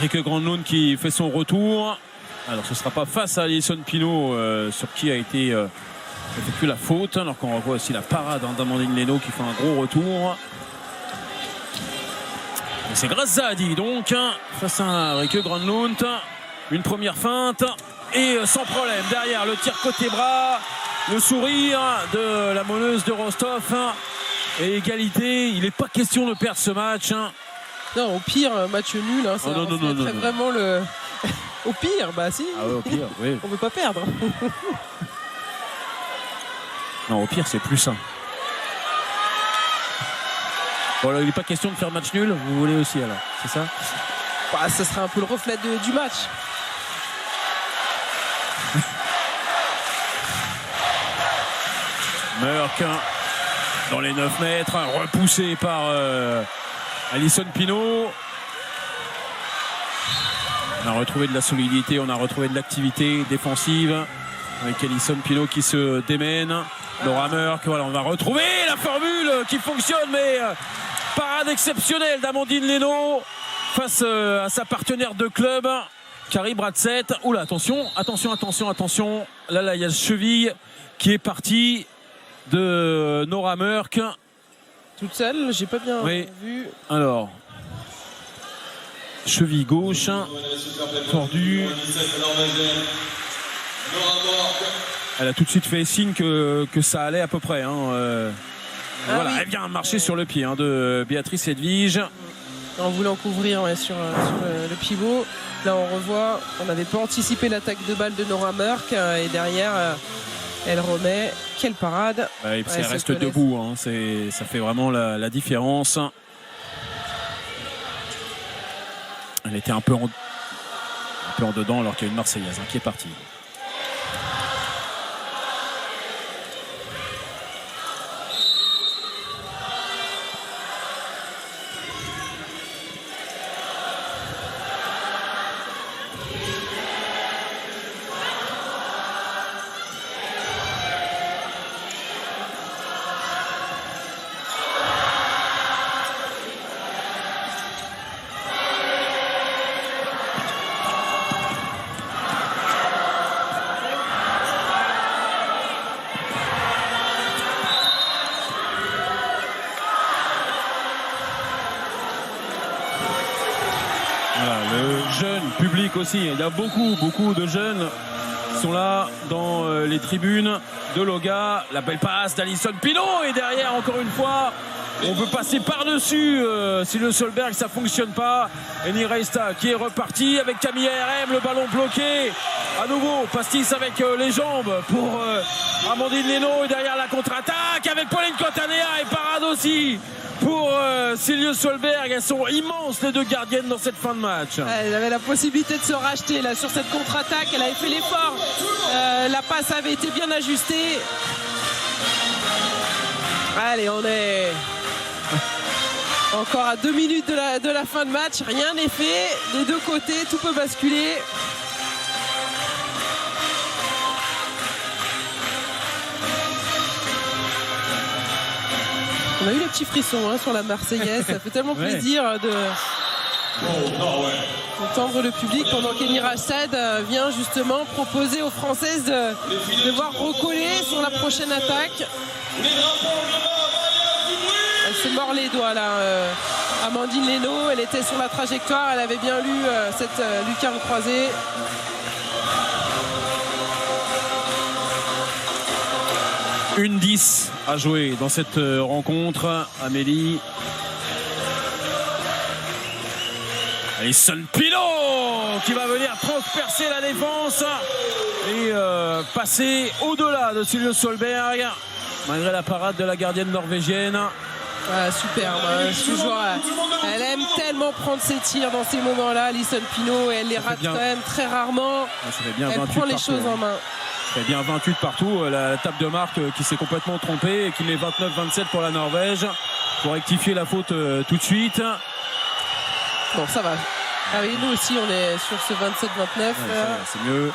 Rieke Granlund qui fait son retour. Alors ce ne sera pas face à Alison Pinault sur qui a été effectuée la faute. Alors qu'on revoit aussi la parade d'Amandine Leno qui fait un gros retour. Et c'est Grazzadi donc face à Rieke Granlund. Une première feinte et sans problème derrière le tir côté bras. Le sourire de la monneuse de Rostov. Et égalité, il n'est pas question de perdre ce match. Non, au pire, match nul. Ça reflèterait vraiment le... Au pire, bah si. Ah ouais, au pire, oui. On ne veut pas perdre. Non, au pire, c'est plus sain. Bon, alors, il n'est pas question de faire match nul, vous voulez aussi alors, c'est ça? Bah, ça sera un peu le reflet du match. Mørk dans les 9 mètres, repoussé par Alison Pinault. On a retrouvé de la solidité, on a retrouvé de l'activité défensive avec Alison Pinault qui se démène. Nora Mørk, voilà, on va retrouver la formule qui fonctionne, mais parade exceptionnelle d'Amandine Leno face à sa partenaire de club, Carrie Bradsett. Oula, attention. Là, il y a le cheville qui est parti de Nora Mørk. Toute seule, j'ai pas bien vu. Alors, cheville gauche, tordue. Elle a tout de suite fait signe que ça allait à peu près. Voilà, oui. Elle vient marcher sur le pied de Béatrice Edvige. En voulant couvrir sur le pivot. Là, on revoit, on n'avait pas anticipé l'attaque de balle de Nora Mørk. Et derrière, elle remet. Quelle parade. Et puis elle reste debout. Ça fait vraiment la différence. Elle était un peu en dedans alors qu'il y a une Marseillaise qui est partie. Aussi, il y a beaucoup de jeunes qui sont là dans les tribunes de Loga. La belle passe d'Alison Pinault et derrière encore une fois on veut passer par-dessus Silje Solberg, ça fonctionne pas. Et Niraista qui est reparti avec Camille RM, le ballon bloqué à nouveau, pastis avec les jambes pour Amandine Leno et derrière la contre-attaque avec Pauline Cotanea et parade aussi pour Silje Solberg. Elles sont immenses les deux gardiennes dans cette fin de match. Elle avait la possibilité de se racheter là sur cette contre-attaque. Elle avait fait l'effort. La passe avait été bien ajustée. Allez, on est Encore à 2 minutes de la fin de match, rien n'est fait. Des deux côtés, tout peut basculer. On a eu les petits frissons sur la Marseillaise. Ça fait tellement plaisir d'entendre le public pendant qu'Eni Rachad vient justement proposer aux Françaises de devoir recoller sur la prochaine attaque. Elle se mord les doigts là, Amandine Leno. Elle était sur la trajectoire, elle avait bien lu cette lucarne croisée. Une 10 à jouer dans cette rencontre. Amélie. Alison Pinault qui va venir transpercer la défense et passer au-delà de Silje Solberg malgré la parade de la gardienne norvégienne. Superbe, toujours, elle aime tellement prendre ses tirs dans ces moments-là, Alison Pinault, et elle les rate quand même très rarement. Elle prend les choses en main. Il y a bien 28 partout. La table de marque qui s'est complètement trompée et qui met 29-27 pour la Norvège. Pour rectifier la faute tout de suite. Bon, ça va. Ah oui, nous aussi, on est sur ce 27-29. C'est mieux.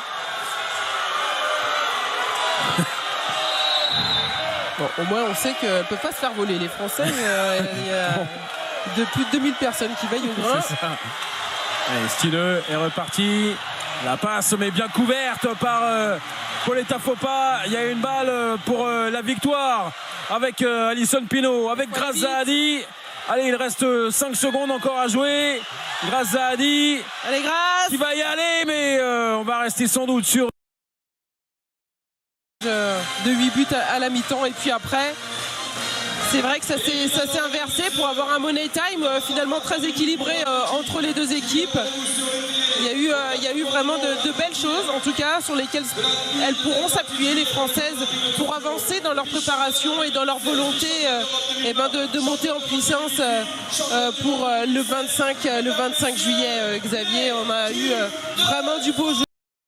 Bon, au moins, on sait qu'elles ne peuvent pas se faire voler. Les Français, il y a plus de 2000 personnes qui veillent au grain. Allez, Stine est reparti. La passe, mais bien couverte par Pauletta Fopa. Il y a une balle pour la victoire avec Alison Pinault, avec Grace Zahadi. Allez, il reste 5 secondes encore à jouer. Grace Zahadi. Allez, Grace qui va y aller, mais on va rester sans doute sur de 8 buts à la mi-temps. Et puis après, c'est vrai que ça s'est inversé pour avoir un money time finalement très équilibré entre les deux équipes. Il y a eu vraiment de belles choses, en tout cas, sur lesquelles elles pourront s'appuyer, les Françaises, pour avancer dans leur préparation et dans leur volonté de monter en puissance pour le 25 juillet. Xavier, on a eu vraiment du beau jeu.